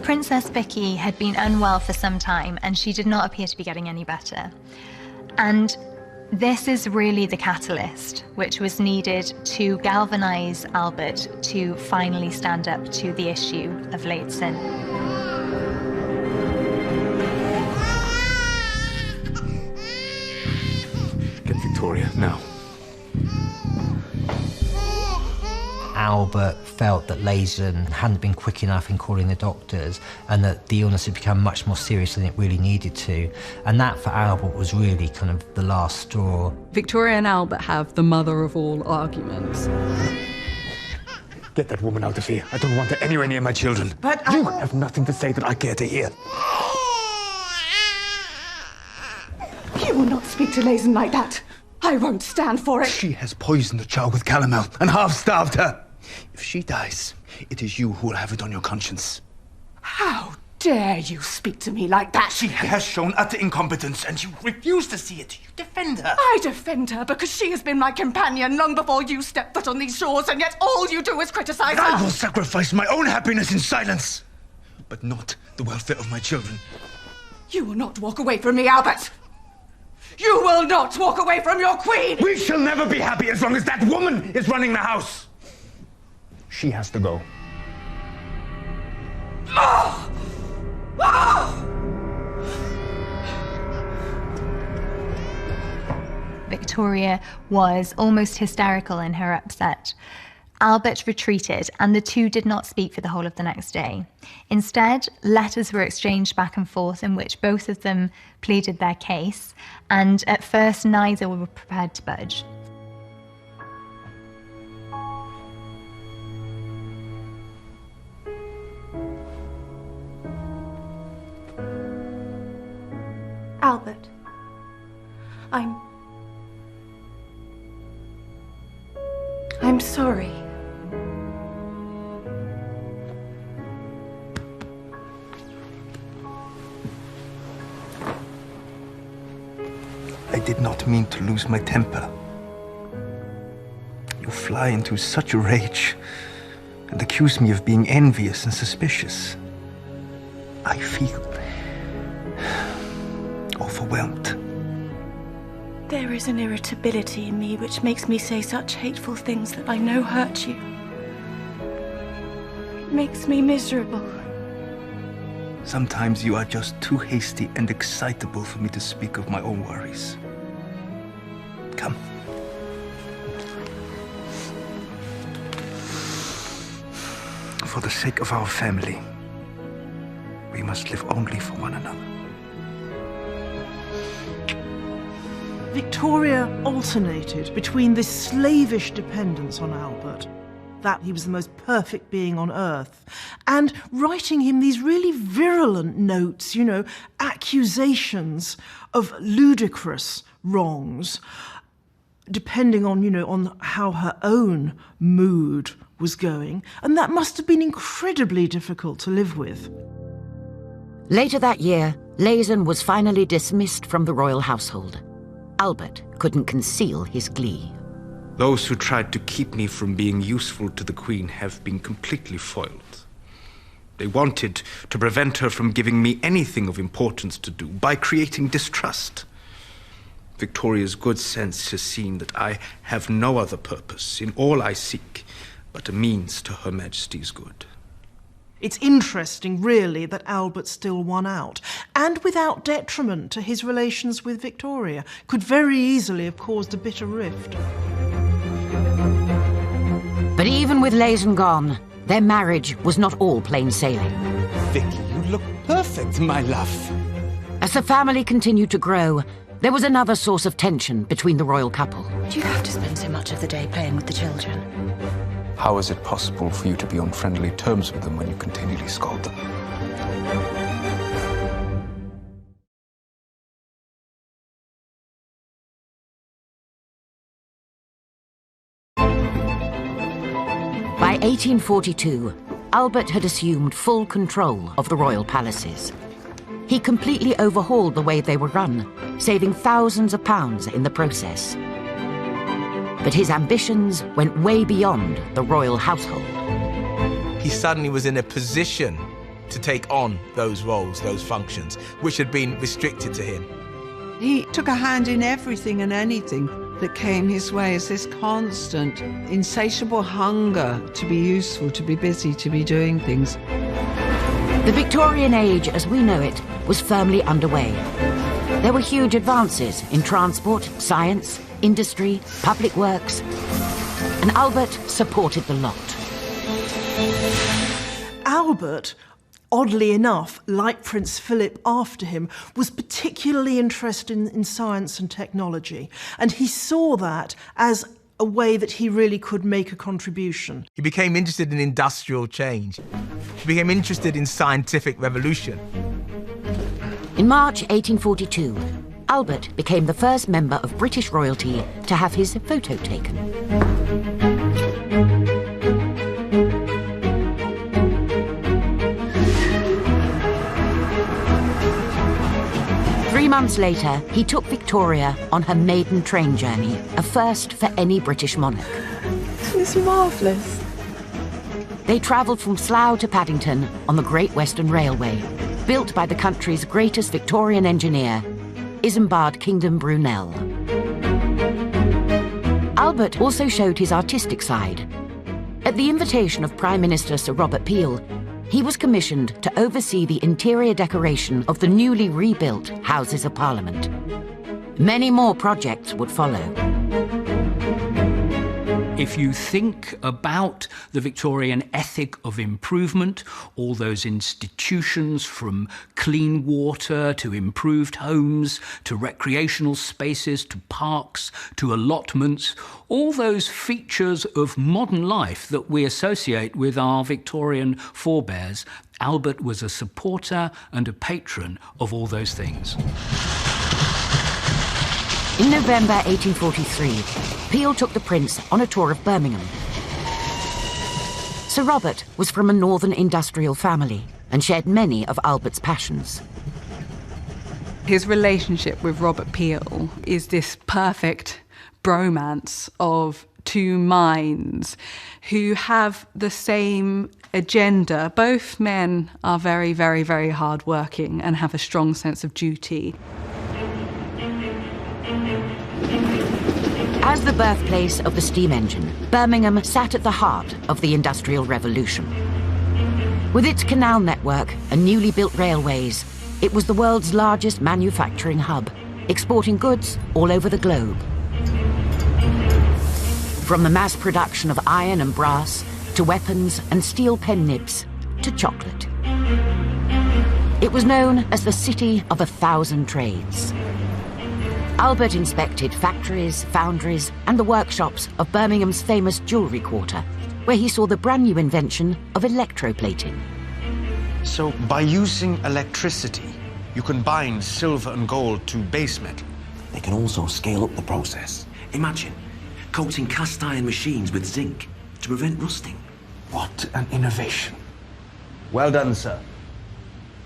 Princess Vicky had been unwell for some time, and she did not appear to be getting any better. And this is really the catalyst which was needed to galvanize Albert to finally stand up to the issue of late sin. Get Victoria, now. Albert felt that Leysen hadn't been quick enough in calling the doctors and that the illness had become much more serious than it really needed to. And that, for Albert, was really kind of the last straw. Victoria and Albert have the mother of all arguments. Get that woman out of here. I don't want her anywhere near my children. But you have nothing to say that I care to hear. You will not speak to Leysen like that. I won't stand for it. She has poisoned the child with calomel and half-starved her. If she dies, it is you who will have it on your conscience. How dare you speak to me like that? She has shown utter incompetence, and you refuse to see it. You defend her. I defend her because she has been my companion long before you stepped foot on these shores, and yet all you do is criticize her. I will sacrifice my own happiness in silence, but not the welfare of my children. You will not walk away from me, Albert. You will not walk away from your queen! We shall never be happy as long as that woman is running the house. She has to go. Oh! Oh! Victoria was almost hysterical in her upset. Albert retreated, and the two did not speak for the whole of the next day. Instead, letters were exchanged back and forth in which both of them pleaded their case, and at first neither were prepared to budge. Albert, I'm sorry. I did not mean to lose my temper. You fly into such a rage and accuse me of being envious and suspicious. I feel overwhelmed. There is an irritability in me which makes me say such hateful things that I know hurt you. It makes me miserable. Sometimes you are just too hasty and excitable for me to speak of my own worries. Come. For the sake of our family, we must live only for one another. Victoria alternated between this slavish dependence on Albert, that he was the most perfect being on earth, and writing him these really virulent notes, you know, accusations of ludicrous wrongs, depending on, you know, on how her own mood was going, and that must have been incredibly difficult to live with. Later that year, Leysen was finally dismissed from the royal household. Albert couldn't conceal his glee. Those who tried to keep me from being useful to the Queen have been completely foiled. They wanted to prevent her from giving me anything of importance to do by creating distrust. Victoria's good sense has seen that I have no other purpose in all I seek but a means to Her Majesty's good. It's interesting, really, that Albert still won out, and without detriment to his relations with Victoria, could very easily have caused a bitter rift. But even with Leysen gone, their marriage was not all plain sailing. Vicky, you look perfect, my love. As the family continued to grow, there was another source of tension between the royal couple. Do you have to spend so much of the day playing with the children? How is it possible for you to be on friendly terms with them when you continually scold them? By 1842, Albert had assumed full control of the royal palaces. He completely overhauled the way they were run, saving thousands of pounds in the process. But his ambitions went way beyond the royal household. He suddenly was in a position to take on those roles, those functions, which had been restricted to him. He took a hand in everything and anything that came his way as this constant, insatiable hunger to be useful, to be busy, to be doing things. The Victorian age, as we know it, was firmly underway. There were huge advances in transport, science, industry, public works, and Albert supported the lot. Albert, oddly enough, like Prince Philip after him, was particularly interested in science and technology, and he saw that as a way that he really could make a contribution. He became interested in industrial change. He became interested in scientific revolution. In March 1842, Albert became the first member of British royalty to have his photo taken. Three months later, he took Victoria on her maiden train journey, a first for any British monarch. It's marvellous. They travelled from Slough to Paddington on the Great Western Railway, built by the country's greatest Victorian engineer, Isambard Kingdom Brunel. Albert also showed his artistic side. At the invitation of Prime Minister Sir Robert Peel, he was commissioned to oversee the interior decoration of the newly rebuilt Houses of Parliament. Many more projects would follow. If you think about the Victorian ethic of improvement, all those institutions from clean water to improved homes, to recreational spaces, to parks, to allotments, all those features of modern life that we associate with our Victorian forebears, Albert was a supporter and a patron of all those things. In November 1843, Peel took the Prince on a tour of Birmingham. Sir Robert was from a northern industrial family and shared many of Albert's passions. His relationship with Robert Peel is this perfect bromance of two minds who have the same agenda. Both men are very, very, very hardworking and have a strong sense of duty. As the birthplace of the steam engine, Birmingham sat at the heart of the Industrial Revolution. With its canal network and newly built railways, it was the world's largest manufacturing hub, exporting goods all over the globe. From the mass production of iron and brass, to weapons and steel pen nibs, to chocolate. It was known as the City of 1,000 Trades. Albert inspected factories, foundries, and the workshops of Birmingham's famous jewellery quarter, where he saw the brand new invention of electroplating. So, by using electricity, you can bind silver and gold to base metal. They can also scale up the process. Imagine coating cast iron machines with zinc to prevent rusting. What an innovation. Well done, sir.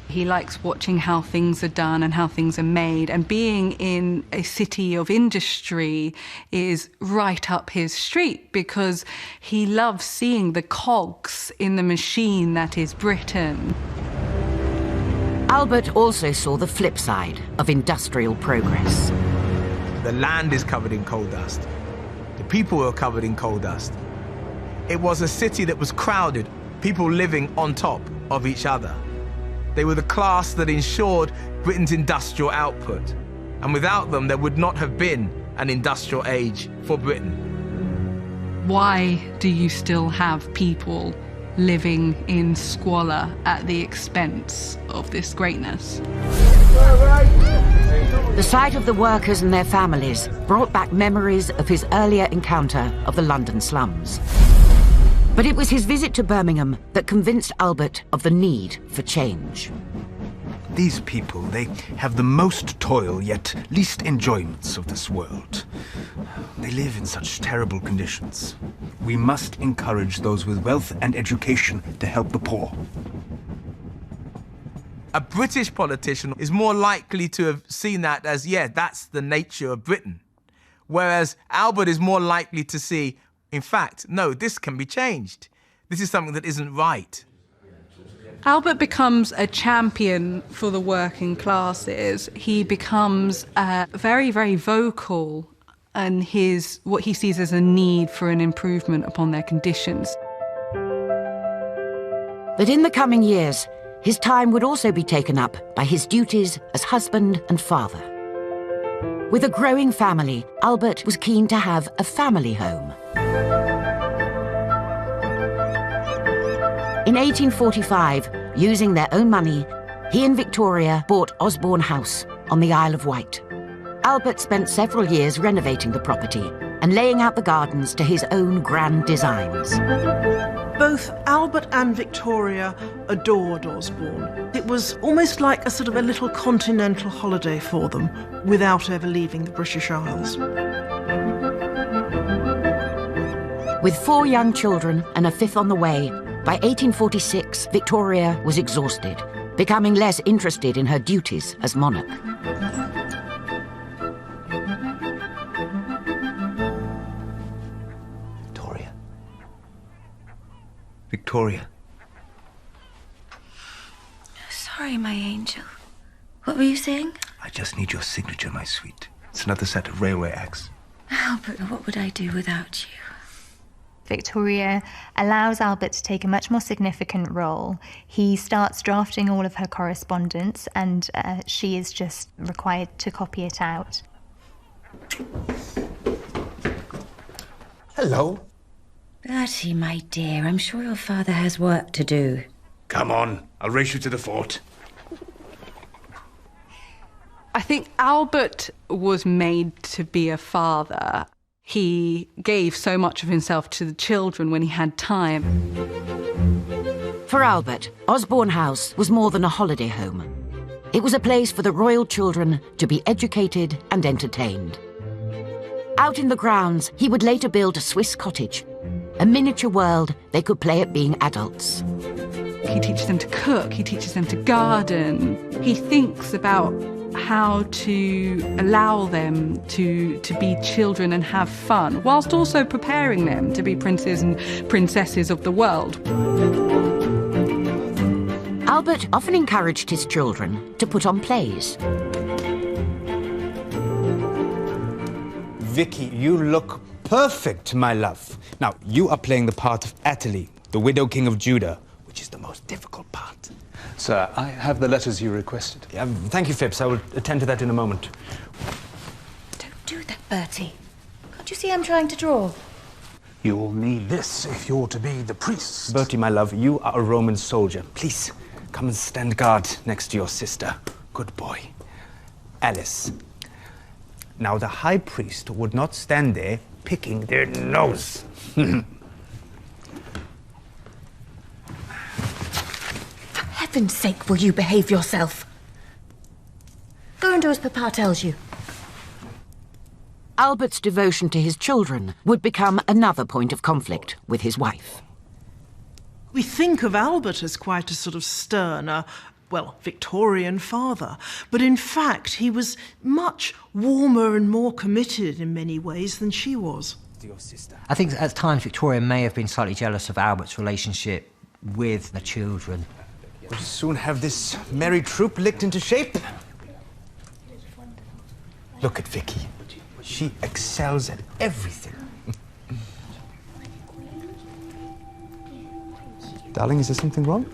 He likes watching how things are done and how things are made, and being in a city of industry is right up his street because he loves seeing the cogs in the machine that is Britain. Albert also saw the flip side of industrial progress. The land is covered in coal dust. The people are covered in coal dust. It was a city that was crowded, people living on top of each other. They were the class that ensured Britain's industrial output. And without them, there would not have been an industrial age for Britain. Why do you still have people living in squalor at the expense of this greatness? The sight of the workers and their families brought back memories of his earlier encounter of the London slums. But it was his visit to Birmingham that convinced Albert of the need for change. These people, they have the most toil, yet least enjoyments of this world. They live in such terrible conditions. We must encourage those with wealth and education to help the poor. A British politician is more likely to have seen that as, yeah, that's the nature of Britain. Whereas Albert is more likely to see, in fact, no, this can be changed. This is something that isn't right. Albert becomes a champion for the working classes. He becomes very, very vocal in what he sees as a need for an improvement upon their conditions. But in the coming years, his time would also be taken up by his duties as husband and father. With a growing family, Albert was keen to have a family home. In 1845, using their own money, he and Victoria bought Osborne House on the Isle of Wight. Albert spent several years renovating the property and laying out the gardens to his own grand designs. Both Albert and Victoria adored Osborne. It was almost like a sort of a little continental holiday for them, without ever leaving the British Isles. With 4 young children and a 5th on the way, by 1846, Victoria was exhausted, becoming less interested in her duties as monarch. Victoria. Sorry, my angel. What were you saying? I just need your signature, my sweet. It's another set of railway acts. Albert, what would I do without you? Victoria allows Albert to take a much more significant role. He starts drafting all of her correspondence, and she is just required to copy it out. Hello. Bertie, my dear, I'm sure your father has work to do. Come on, I'll race you to the fort. I think Albert was made to be a father. He gave so much of himself to the children when he had time. For Albert, Osborne House was more than a holiday home. It was a place for the royal children to be educated and entertained. Out in the grounds, he would later build a Swiss cottage, a miniature world they could play at being adults. He teaches them to cook, he teaches them to garden. He thinks about how to allow them to be children and have fun, whilst also preparing them to be princes and princesses of the world. Albert often encouraged his children to put on plays. Vicky, you look perfect, my love. Now, you are playing the part of Athalie, the widow king of Judah, which is the most difficult part. Sir, I have the letters you requested. Thank you, Phipps. I will attend to that in a moment. Don't do that, Bertie. Can't you see I'm trying to draw? You'll need this if you're to be the priest. Bertie, my love, you are a Roman soldier. Please, come and stand guard next to your sister. Good boy. Alice. Now, the high priest would not stand there picking their nose. For heaven's sake, will you behave yourself? Go and do as Papa tells you. Albert's devotion to his children would become another point of conflict with his wife. We think of Albert as quite a sort of sterner, Victorian father, but in fact he was much warmer and more committed in many ways than she was. I think at times Victoria may have been slightly jealous of Albert's relationship with the children. We'll soon have this merry troop licked into shape. Look at Vicky. She excels at everything. Darling, is there something wrong?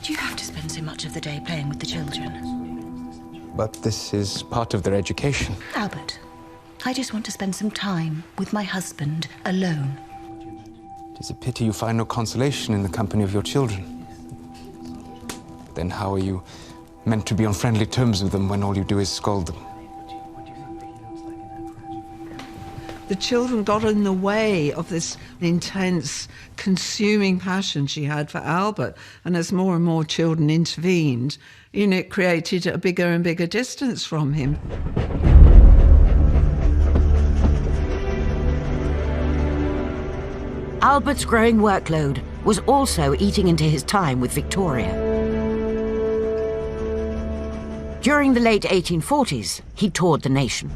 Do you have to spend so much of the day playing with the children? But this is part of their education. Albert, I just want to spend some time with my husband alone. It is a pity you find no consolation in the company of your children. Then how are you meant to be on friendly terms with them when all you do is scold them? The children got in the way of this intense, consuming passion she had for Albert. And as more and more children intervened, it created a bigger and bigger distance from him. Albert's growing workload was also eating into his time with Victoria. During the late 1840s, he toured the nation.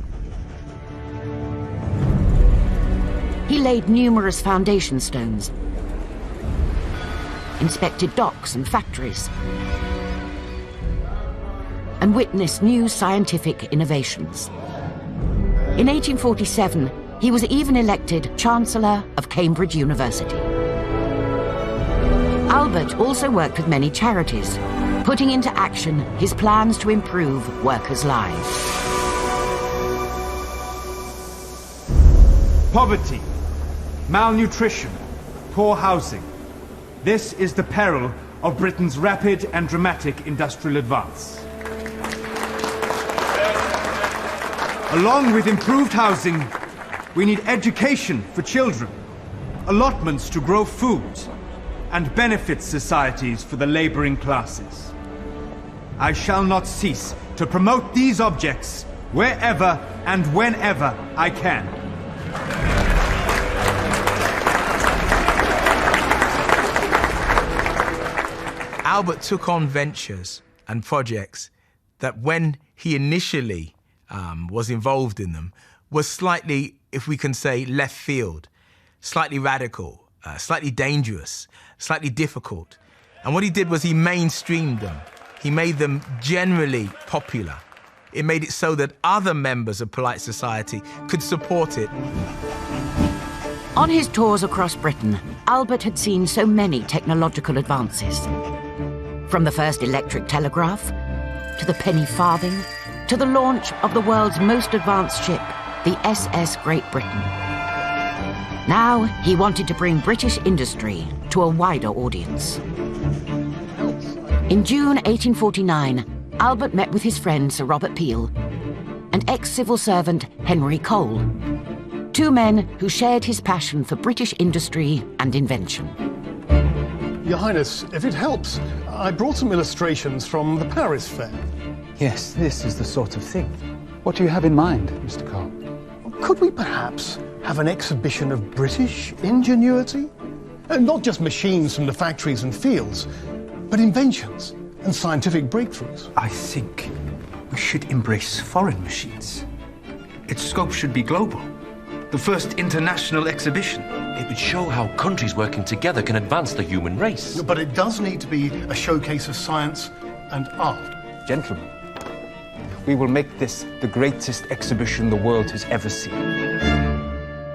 He laid numerous foundation stones, inspected docks and factories, and witnessed new scientific innovations. In 1847, he was even elected Chancellor of Cambridge University. Albert also worked with many charities, putting into action his plans to improve workers' lives. Poverty, malnutrition, poor housing. This is the peril of Britain's rapid and dramatic industrial advance. Along with improved housing, we need education for children, allotments to grow food, and benefit societies for the laboring classes. I shall not cease to promote these objects wherever and whenever I can. Albert took on ventures and projects that when he initially was involved in them was slightly, if we can say, left field, slightly radical, slightly dangerous, slightly difficult. And what he did was he mainstreamed them. He made them generally popular. It made it so that other members of polite society could support it. On his tours across Britain, Albert had seen so many technological advances. From the first electric telegraph, to the penny farthing, to the launch of the world's most advanced ship, the SS Great Britain. Now, he wanted to bring British industry to a wider audience. In June 1849, Albert met with his friend Sir Robert Peel and ex-civil servant Henry Cole, two men who shared his passion for British industry and invention. Your Highness, if it helps, I brought some illustrations from the Paris Fair. Yes, this is the sort of thing. What do you have in mind, Mr. Cole? Could we perhaps have an exhibition of British ingenuity? Not just machines from the factories and fields, but inventions and scientific breakthroughs. I think we should embrace foreign machines. Its scope should be global. The first international exhibition. It would show how countries working together can advance the human race. But it does need to be a showcase of science and art. Gentlemen, we will make this the greatest exhibition the world has ever seen.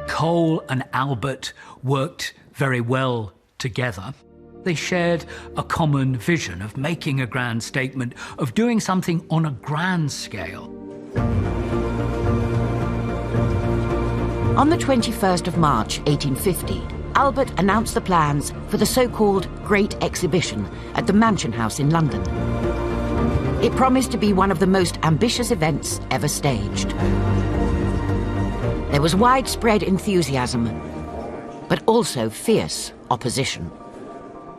Cole and Albert worked very well together. They shared a common vision of making a grand statement, of doing something on a grand scale. On the 21st of March, 1850, Albert announced the plans for the so-called Great Exhibition at the Mansion House in London. It promised to be one of the most ambitious events ever staged. There was widespread enthusiasm, but also fierce opposition.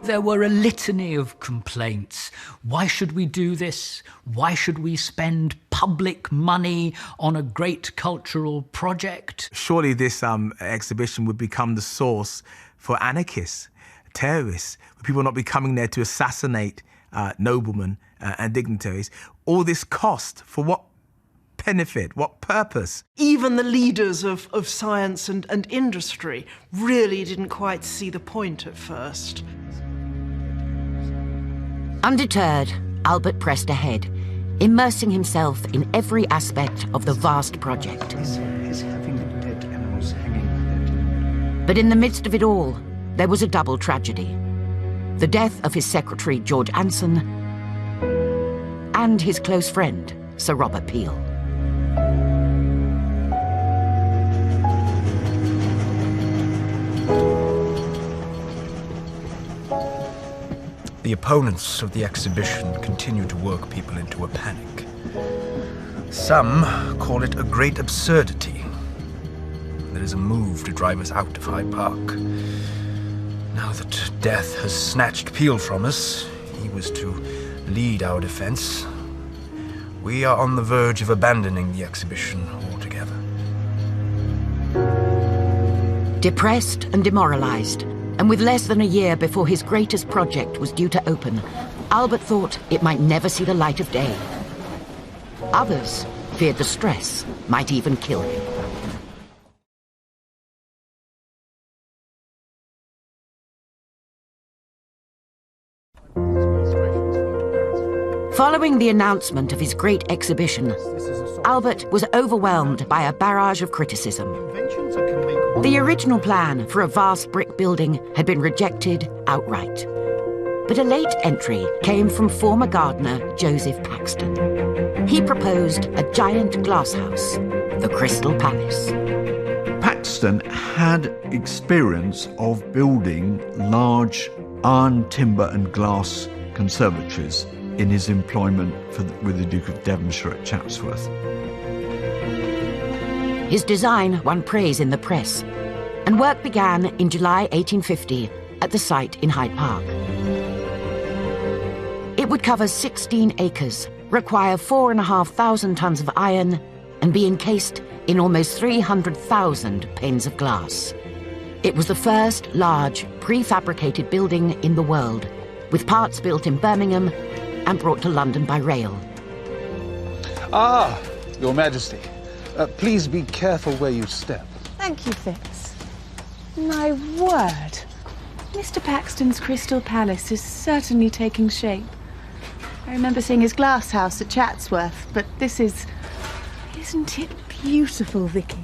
There were a litany of complaints. Why should we do this? Why should we spend public money on a great cultural project? Surely this exhibition would become the source for anarchists, terrorists, people not be coming there to assassinate noblemen and dignitaries. All this cost, for what benefit, what purpose? Even the leaders of science and industry really didn't quite see the point at first. Undeterred, Albert pressed ahead, immersing himself in every aspect of the vast project. But in the midst of it all, there was a double tragedy. The death of his secretary, George Anson, and his close friend, Sir Robert Peel. The opponents of the exhibition continue to work people into a panic. Some call it a great absurdity. There is a move to drive us out of Hyde Park. Now that death has snatched Peel from us, he was to lead our defense. We are on the verge of abandoning the exhibition altogether. Depressed and demoralized, and with less than a year before his greatest project was due to open, Albert thought it might never see the light of day. Others feared the stress might even kill him. Following the announcement of his great exhibition, Albert was overwhelmed by a barrage of criticism. The original plan for a vast brick building had been rejected outright. But a late entry came from former gardener Joseph Paxton. He proposed a giant glasshouse, the Crystal Palace. Paxton had experience of building large iron, timber and glass conservatories in his employment with the Duke of Devonshire at Chatsworth. His design won praise in the press, and work began in July 1850 at the site in Hyde Park. It would cover 16 acres, require 4,500 tons of iron, and be encased in almost 300,000 panes of glass. It was the first large, prefabricated building in the world, with parts built in Birmingham and brought to London by rail. Ah, Your Majesty. Please be careful where you step. Thank you, Fitz. My word. Mr. Paxton's Crystal Palace is certainly taking shape. I remember seeing his glass house at Chatsworth, but this is... Isn't it beautiful, Vicky?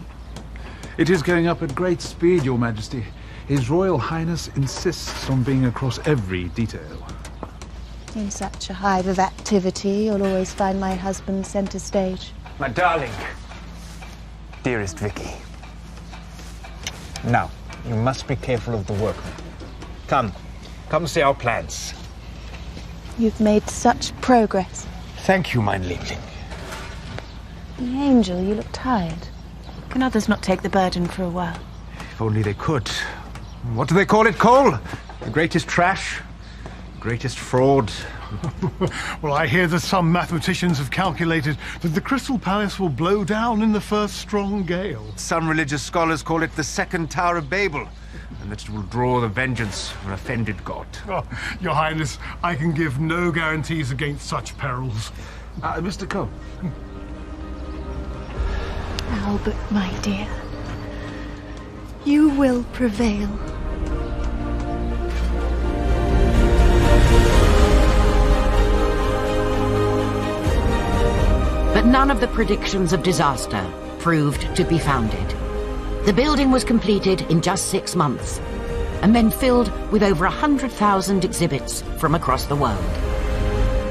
It is going up at great speed, Your Majesty. His Royal Highness insists on being across every detail. In such a hive of activity, you'll always find my husband centre stage. My darling, dearest Vicky. Now, you must be careful of the workmen. Come see our plans. You've made such progress. Thank you, mein Liebling. The Angel, you look tired. Can others not take the burden for a while? If only they could. What do they call it, Cole? The greatest trash? Greatest fraud? Well, I hear that some mathematicians have calculated that the Crystal Palace will blow down in the first strong gale. Some religious scholars call it the second Tower of Babel, and that it will draw the vengeance of an offended god. Oh, Your Highness, I can give no guarantees against such perils. Mr. Cole. Albert, my dear, you will prevail. But none of the predictions of disaster proved to be founded. The building was completed in just 6 months, and then filled with over 100,000 exhibits from across the world.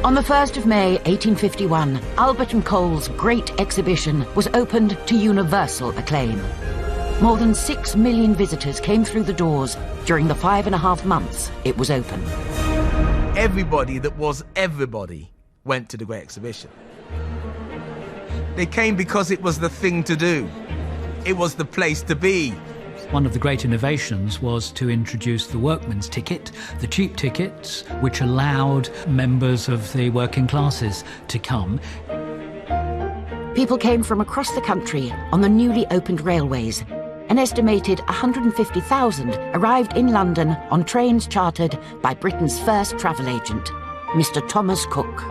On the 1st of May 1851, Albert & Cole's Great Exhibition was opened to universal acclaim. More than 6 million visitors came through the doors during the 5.5 months it was open. Everybody that was everybody went to the Great Exhibition. They came because it was the thing to do. It was the place to be. One of the great innovations was to introduce the workman's ticket, the cheap tickets, which allowed members of the working classes to come. People came from across the country on the newly opened railways. An estimated 150,000 arrived in London on trains chartered by Britain's first travel agent, Mr. Thomas Cook.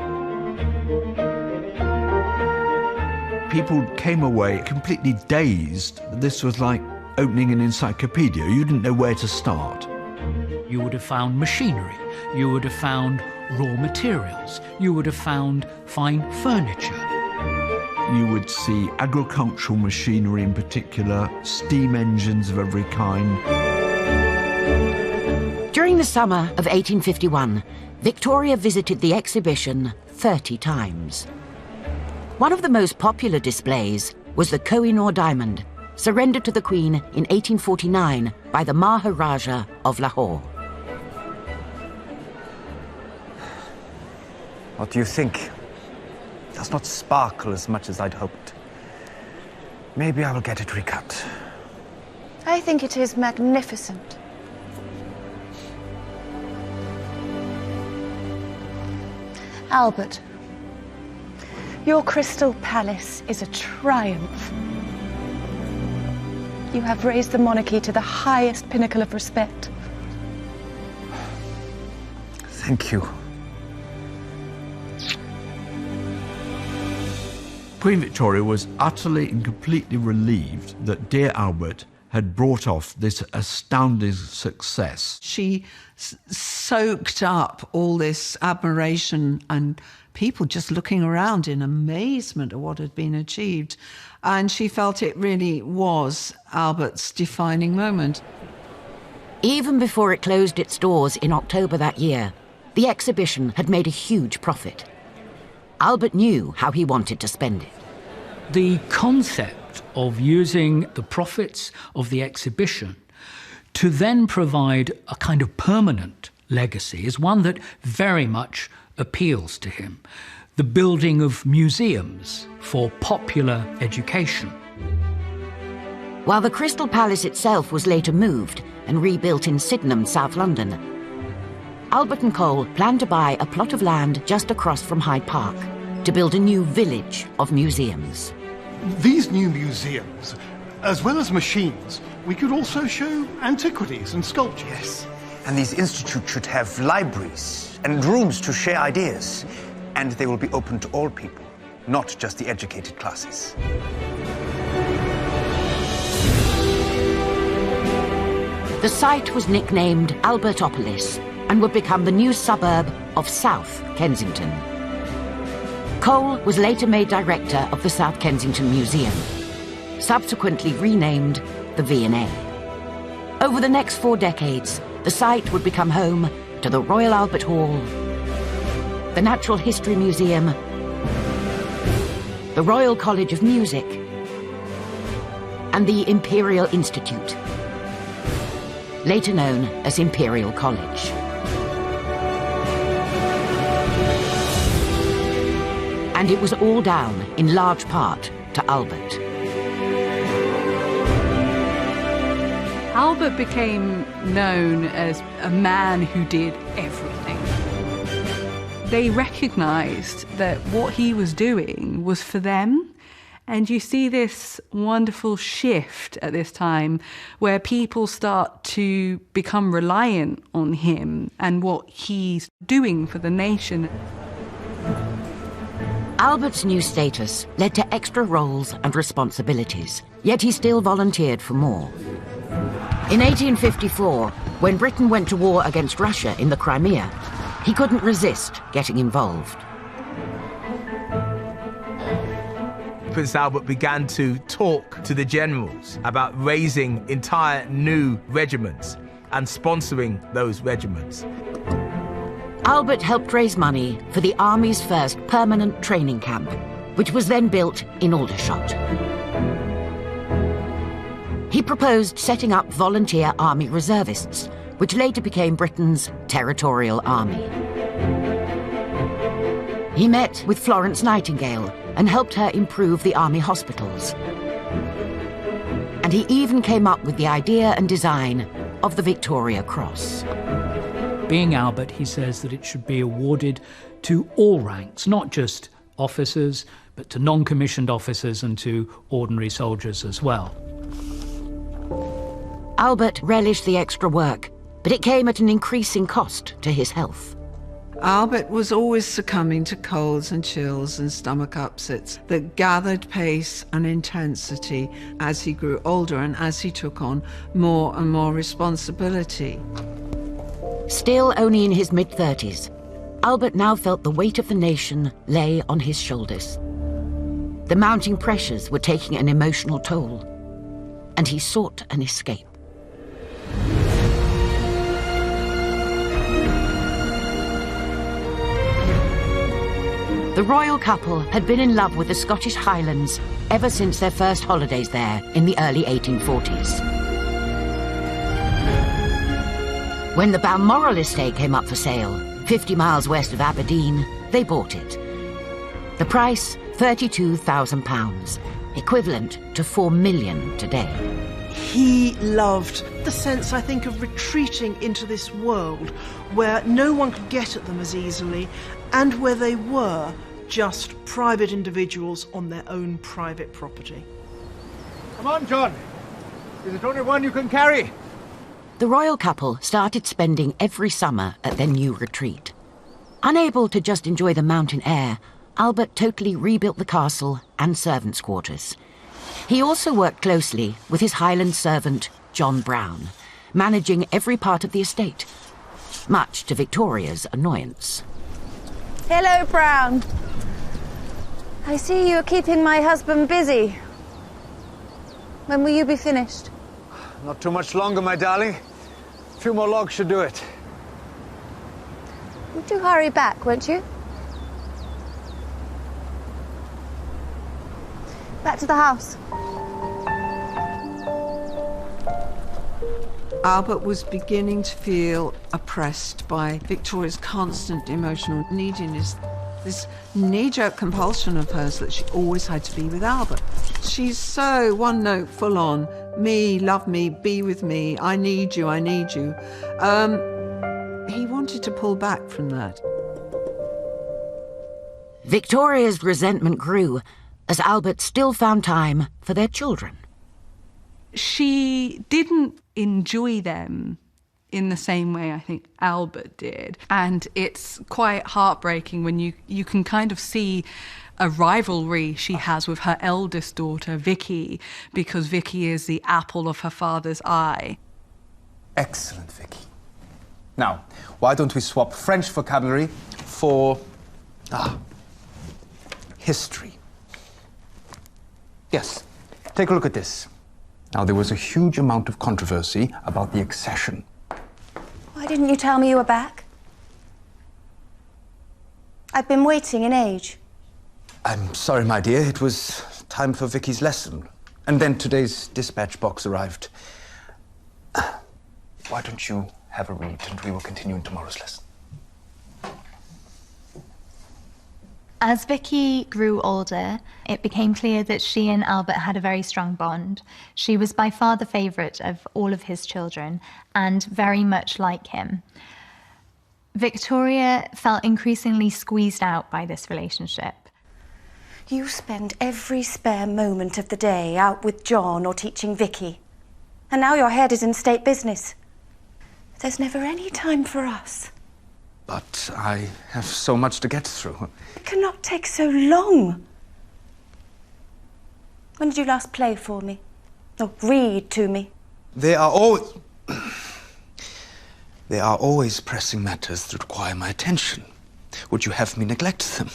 People came away completely dazed. This was like opening an encyclopedia. You didn't know where to start. You would have found machinery, you would have found raw materials, you would have found fine furniture. You would see agricultural machinery in particular, steam engines of every kind. During the summer of 1851, Victoria visited the exhibition 30 times. One of the most popular displays was the Koh-i-Noor diamond, surrendered to the Queen in 1849 by the Maharaja of Lahore. What do you think? It does not sparkle as much as I'd hoped. Maybe I will get it recut. I think it is magnificent. Albert, your Crystal Palace is a triumph. You have raised the monarchy to the highest pinnacle of respect. Thank you. Queen Victoria was utterly and completely relieved that dear Albert had brought off this astounding success. She soaked up all this admiration and people just looking around in amazement at what had been achieved. And she felt it really was Albert's defining moment. Even before it closed its doors in October that year, the exhibition had made a huge profit. Albert knew how he wanted to spend it. The concept of using the profits of the exhibition to then provide a kind of permanent legacy is one that very much appeals to him. The building of museums for popular education. While the Crystal Palace itself was later moved and rebuilt in Sydenham, South London, Albert and Cole planned to buy a plot of land just across from Hyde Park to build a new village of museums. These new museums, as well as machines, we could also show antiquities and sculptures. Yes, and these institutes should have libraries and rooms to share ideas. And they will be open to all people, not just the educated classes. The site was nicknamed Albertopolis and would become the new suburb of South Kensington. Cole was later made director of the South Kensington Museum, subsequently renamed the V&A. Over the next 4 decades, the site would become home to the Royal Albert Hall, the Natural History Museum, the Royal College of Music, and the Imperial Institute, later known as Imperial College. And it was all down, in large part, to Albert. Albert became known as a man who did everything. They recognised that what he was doing was for them. And you see this wonderful shift at this time where people start to become reliant on him and what he's doing for the nation. Albert's new status led to extra roles and responsibilities, yet he still volunteered for more. In 1854, when Britain went to war against Russia in the Crimea, he couldn't resist getting involved. Prince Albert began to talk to the generals about raising entire new regiments and sponsoring those regiments. Albert helped raise money for the Army's first permanent training camp, which was then built in Aldershot. He proposed setting up volunteer army reservists, which later became Britain's territorial army. He met with Florence Nightingale and helped her improve the army hospitals. And he even came up with the idea and design of the Victoria Cross. Being Albert, he says that it should be awarded to all ranks, not just officers, but to non-commissioned officers and to ordinary soldiers as well. Albert relished the extra work, but it came at an increasing cost to his health. Albert was always succumbing to colds and chills and stomach upsets that gathered pace and intensity as he grew older and as he took on more and more responsibility. Still only in his mid-30s, Albert now felt the weight of the nation lay on his shoulders. The mounting pressures were taking an emotional toll, and he sought an escape. The royal couple had been in love with the Scottish Highlands ever since their first holidays there in the early 1840s. When the Balmoral estate came up for sale, 50 miles west of Aberdeen, they bought it. The price, £32,000, equivalent to $4 million today. He loved the sense, I think, of retreating into this world where no one could get at them as easily, and where they were just private individuals on their own private property. Come on, John. Is it only one you can carry? The royal couple started spending every summer at their new retreat. Unable to just enjoy the mountain air, Albert totally rebuilt the castle and servants' quarters. He also worked closely with his Highland servant, John Brown, managing every part of the estate, much to Victoria's annoyance. Hello, Brown. I see you're keeping my husband busy. When will you be finished? Not too much longer, my darling. A few more logs should do it. Would you hurry back, won't you? Back to the house. Albert was beginning to feel oppressed by Victoria's constant emotional neediness. This knee-jerk compulsion of hers that she always had to be with Albert. She's so one note, full on. Me, love me, be with me, I need you, I need you. He wanted to pull back from that. Victoria's resentment grew as Albert still found time for their children. She didn't enjoy them in the same way I think Albert did. And it's quite heartbreaking when you can kind of see a rivalry she has with her eldest daughter, Vicky, because Vicky is the apple of her father's eye. Excellent, Vicky. Now, why don't we swap French vocabulary for history? Yes, take a look at this. Now, there was a huge amount of controversy about the accession. Why didn't you tell me you were back? I've been waiting an age. I'm sorry, my dear. It was time for Vicky's lesson. And then today's dispatch box arrived. Why don't you have a read and we will continue in tomorrow's lesson? As Vicky grew older, it became clear that she and Albert had a very strong bond. She was by far the favourite of all of his children and very much like him. Victoria felt increasingly squeezed out by this relationship. You spend every spare moment of the day out with John or teaching Vicky. And now your head is in state business. There's never any time for us. But I have so much to get through. It cannot take so long. When did you last play for me? Or read to me? There are always pressing matters that require my attention. Would you have me neglect them?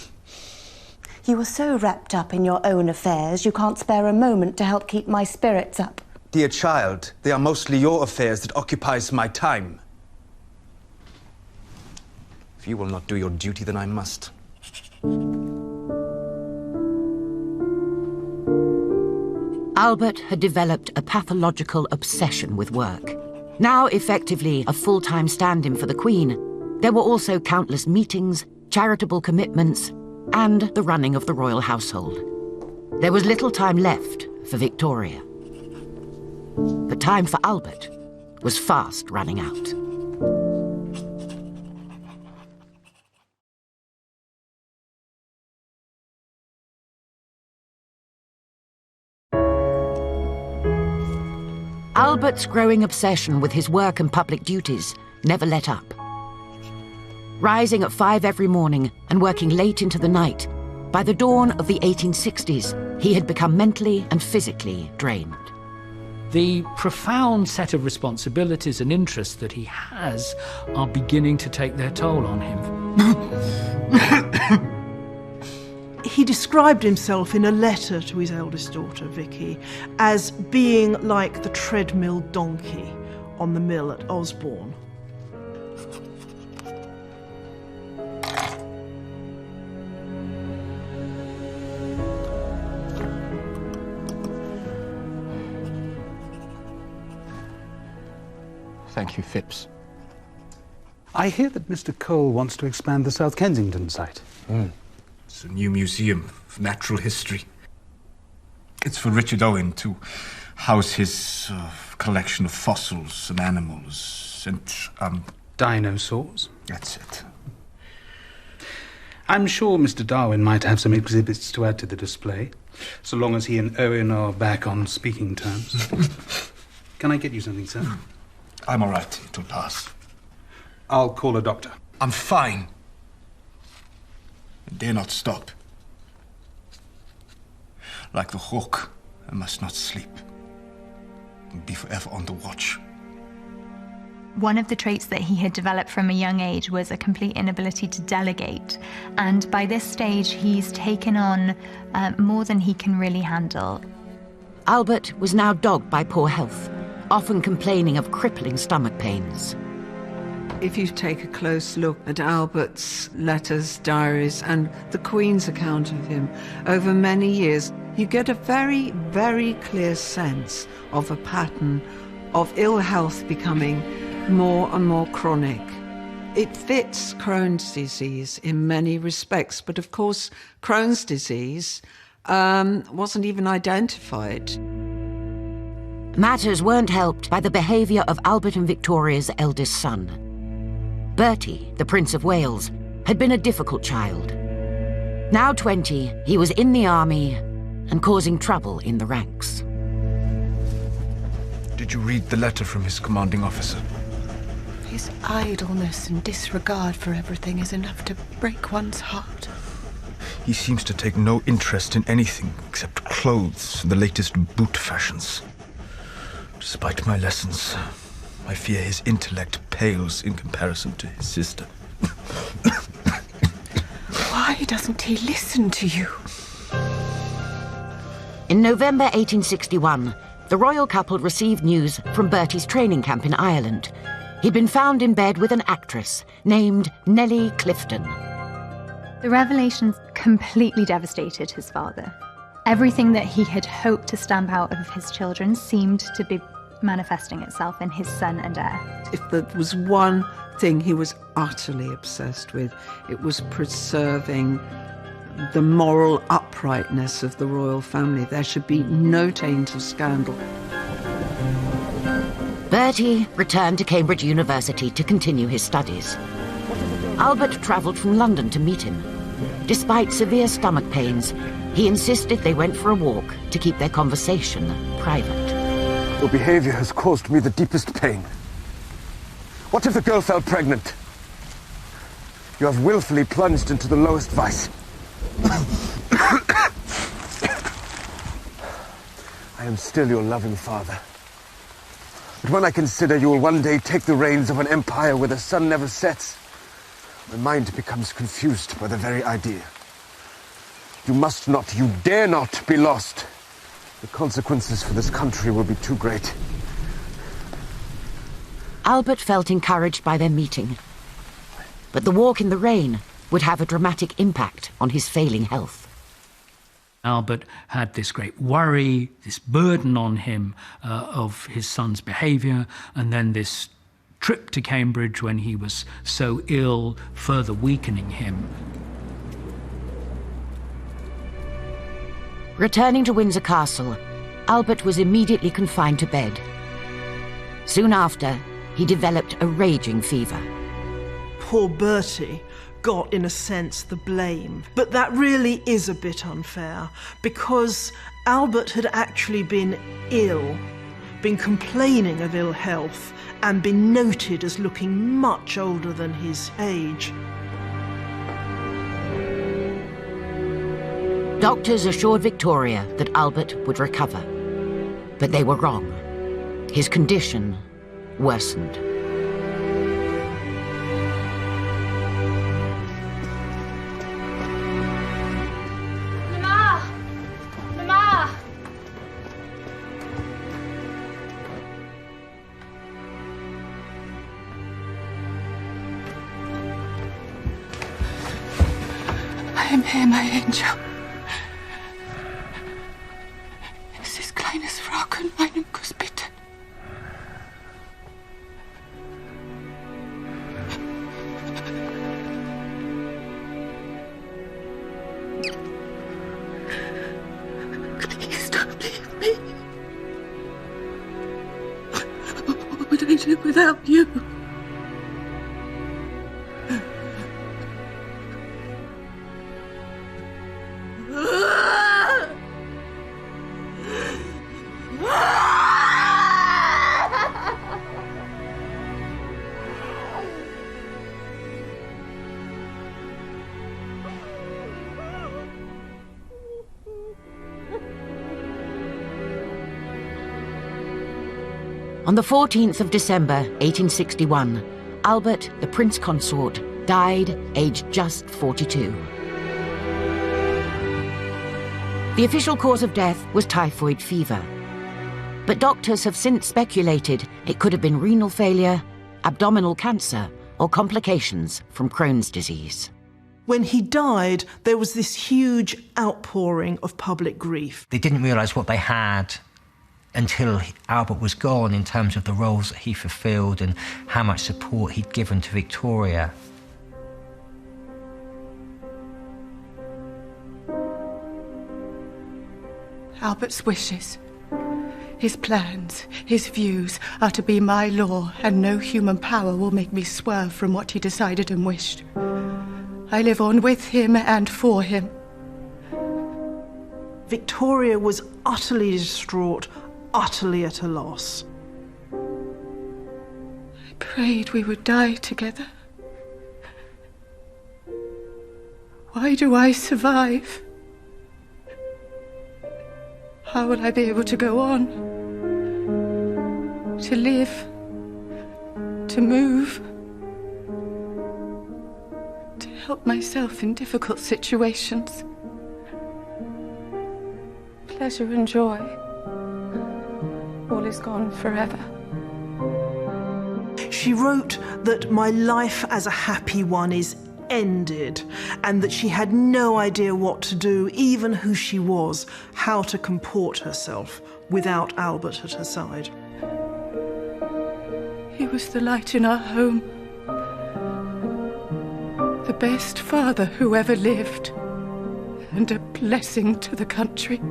You are so wrapped up in your own affairs, you can't spare a moment to help keep my spirits up. Dear child, they are mostly your affairs that occupies my time. If you will not do your duty, then I must. Albert had developed a pathological obsession with work. Now effectively a full-time stand-in for the Queen, there were also countless meetings, charitable commitments, and the running of the royal household. There was little time left for Victoria. The time for Albert was fast running out. Albert's growing obsession with his work and public duties never let up. Rising at 5 every morning and working late into the night, by the dawn of the 1860s, he had become mentally and physically drained. The profound set of responsibilities and interests that he has are beginning to take their toll on him. He described himself in a letter to his eldest daughter, Vicky, as being like the treadmill donkey on the mill at Osborne. Thank you, Phipps. I hear that Mr. Cole wants to expand the South Kensington site. It's a new museum of natural history. It's for Richard Owen to house his collection of fossils and animals and, Dinosaurs? That's it. I'm sure Mr. Darwin might have some exhibits to add to the display, so long as he and Owen are back on speaking terms. Can I get you something, sir? I'm all right. It'll pass. I'll call a doctor. I'm fine. I dare not stop. Like the hawk, I must not sleep. And be forever on the watch. One of the traits that he had developed from a young age was a complete inability to delegate. And by this stage, he's taken on more than he can really handle. Albert was now dogged by poor health, often complaining of crippling stomach pains. If you take a close look at Albert's letters, diaries, and the Queen's account of him over many years, you get a very, very clear sense of a pattern of ill health becoming more and more chronic. It fits Crohn's disease in many respects, but of course, Crohn's disease wasn't even identified. Matters weren't helped by the behaviour of Albert and Victoria's eldest son. Bertie, the Prince of Wales, had been a difficult child. Now 20, he was in the army and causing trouble in the ranks. Did you read the letter from his commanding officer? His idleness and disregard for everything is enough to break one's heart. He seems to take no interest in anything except clothes and the latest boot fashions. Despite my lessons, I fear his intellect pales in comparison to his sister. Why doesn't he listen to you? In November 1861, the royal couple received news from Bertie's training camp in Ireland. He'd been found in bed with an actress named Nellie Clifton. The revelations completely devastated his father. Everything that he had hoped to stamp out of his children seemed to be manifesting itself in his son and heir. If there was one thing he was utterly obsessed with, it was preserving the moral uprightness of the royal family. There should be no taint of scandal. Bertie returned to Cambridge University to continue his studies. Albert travelled from London to meet him. Despite severe stomach pains, he insisted they went for a walk to keep their conversation private. Your behavior has caused me the deepest pain. What if the girl fell pregnant? You have willfully plunged into the lowest vice. I am still your loving father. But when I consider you will one day take the reins of an empire where the sun never sets, my mind becomes confused by the very idea. You must not, you dare not be lost. The consequences for this country will be too great. Albert felt encouraged by their meeting. But the walk in the rain would have a dramatic impact on his failing health. Albert had this great worry, this burden on him of his son's behaviour, and then this trip to Cambridge when he was so ill, further weakening him. Returning to Windsor Castle, Albert was immediately confined to bed. Soon after, he developed a raging fever. Poor Bertie got, in a sense, the blame. But that really is a bit unfair, because Albert had actually been ill, been complaining of ill health, and been noted as looking much older than his age. Doctors assured Victoria that Albert would recover, but they were wrong. His condition worsened. Mama! Mama! I am here, my angel. Es ist kleines Frauchen, meinen Kuss bitten. Please don't leave me. What would I do without you? On the 14th of December 1861, Albert, the Prince Consort, died aged just 42. The official cause of death was typhoid fever, but doctors have since speculated it could have been renal failure, abdominal cancer, or complications from Crohn's disease. When he died, there was this huge outpouring of public grief. They didn't realise what they had until Albert was gone, in terms of the roles that he fulfilled and how much support he'd given to Victoria. Albert's wishes, his plans, his views are to be my law, and no human power will make me swerve from what he decided and wished. I live on with him and for him. Victoria was utterly distraught, utterly at a loss. I prayed we would die together. Why do I survive? How will I be able to go on? To live? To move? To help myself in difficult situations? Pleasure and joy, all is gone forever. She wrote that my life as a happy one is ended, and that she had no idea what to do, even who she was, how to comport herself without Albert at her side. He was the light in our home, the best father who ever lived, and a blessing to the country.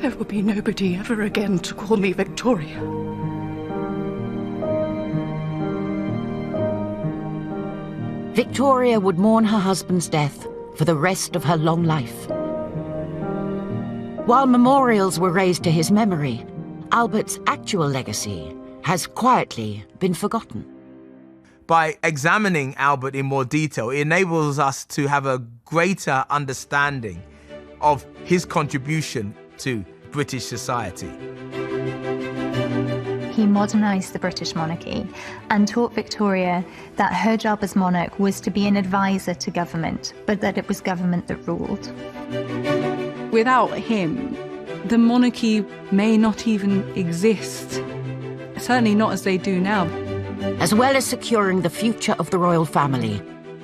There will be nobody ever again to call me Victoria. Victoria would mourn her husband's death for the rest of her long life. While memorials were raised to his memory, Albert's actual legacy has quietly been forgotten. By examining Albert in more detail, it enables us to have a greater understanding of his contribution to British society. He modernised the British monarchy and taught Victoria that her job as monarch was to be an advisor to government, but that it was government that ruled. Without him, the monarchy may not even exist. Certainly not as they do now. As well as securing the future of the royal family,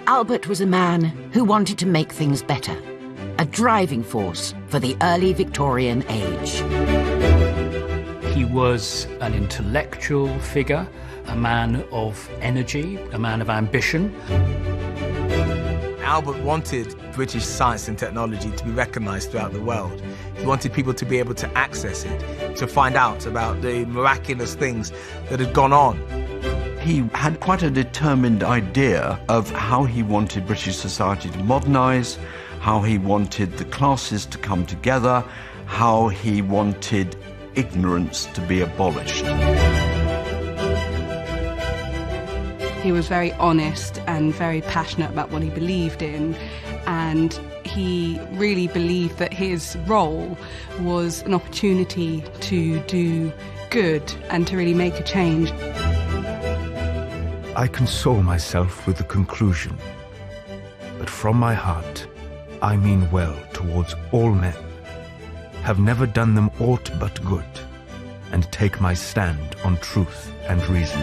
Albert was a man who wanted to make things better, a driving force for the early Victorian age. He was an intellectual figure, a man of energy, a man of ambition. Albert wanted British science and technology to be recognised throughout the world. He wanted people to be able to access it, to find out about the miraculous things that had gone on. He had quite a determined idea of how he wanted British society to modernise, how he wanted the classes to come together, how he wanted ignorance to be abolished. He was very honest and very passionate about what he believed in, and he really believed that his role was an opportunity to do good and to really make a change. I console myself with the conclusion that from my heart I mean well towards all men, have never done them aught but good, and take my stand on truth and reason.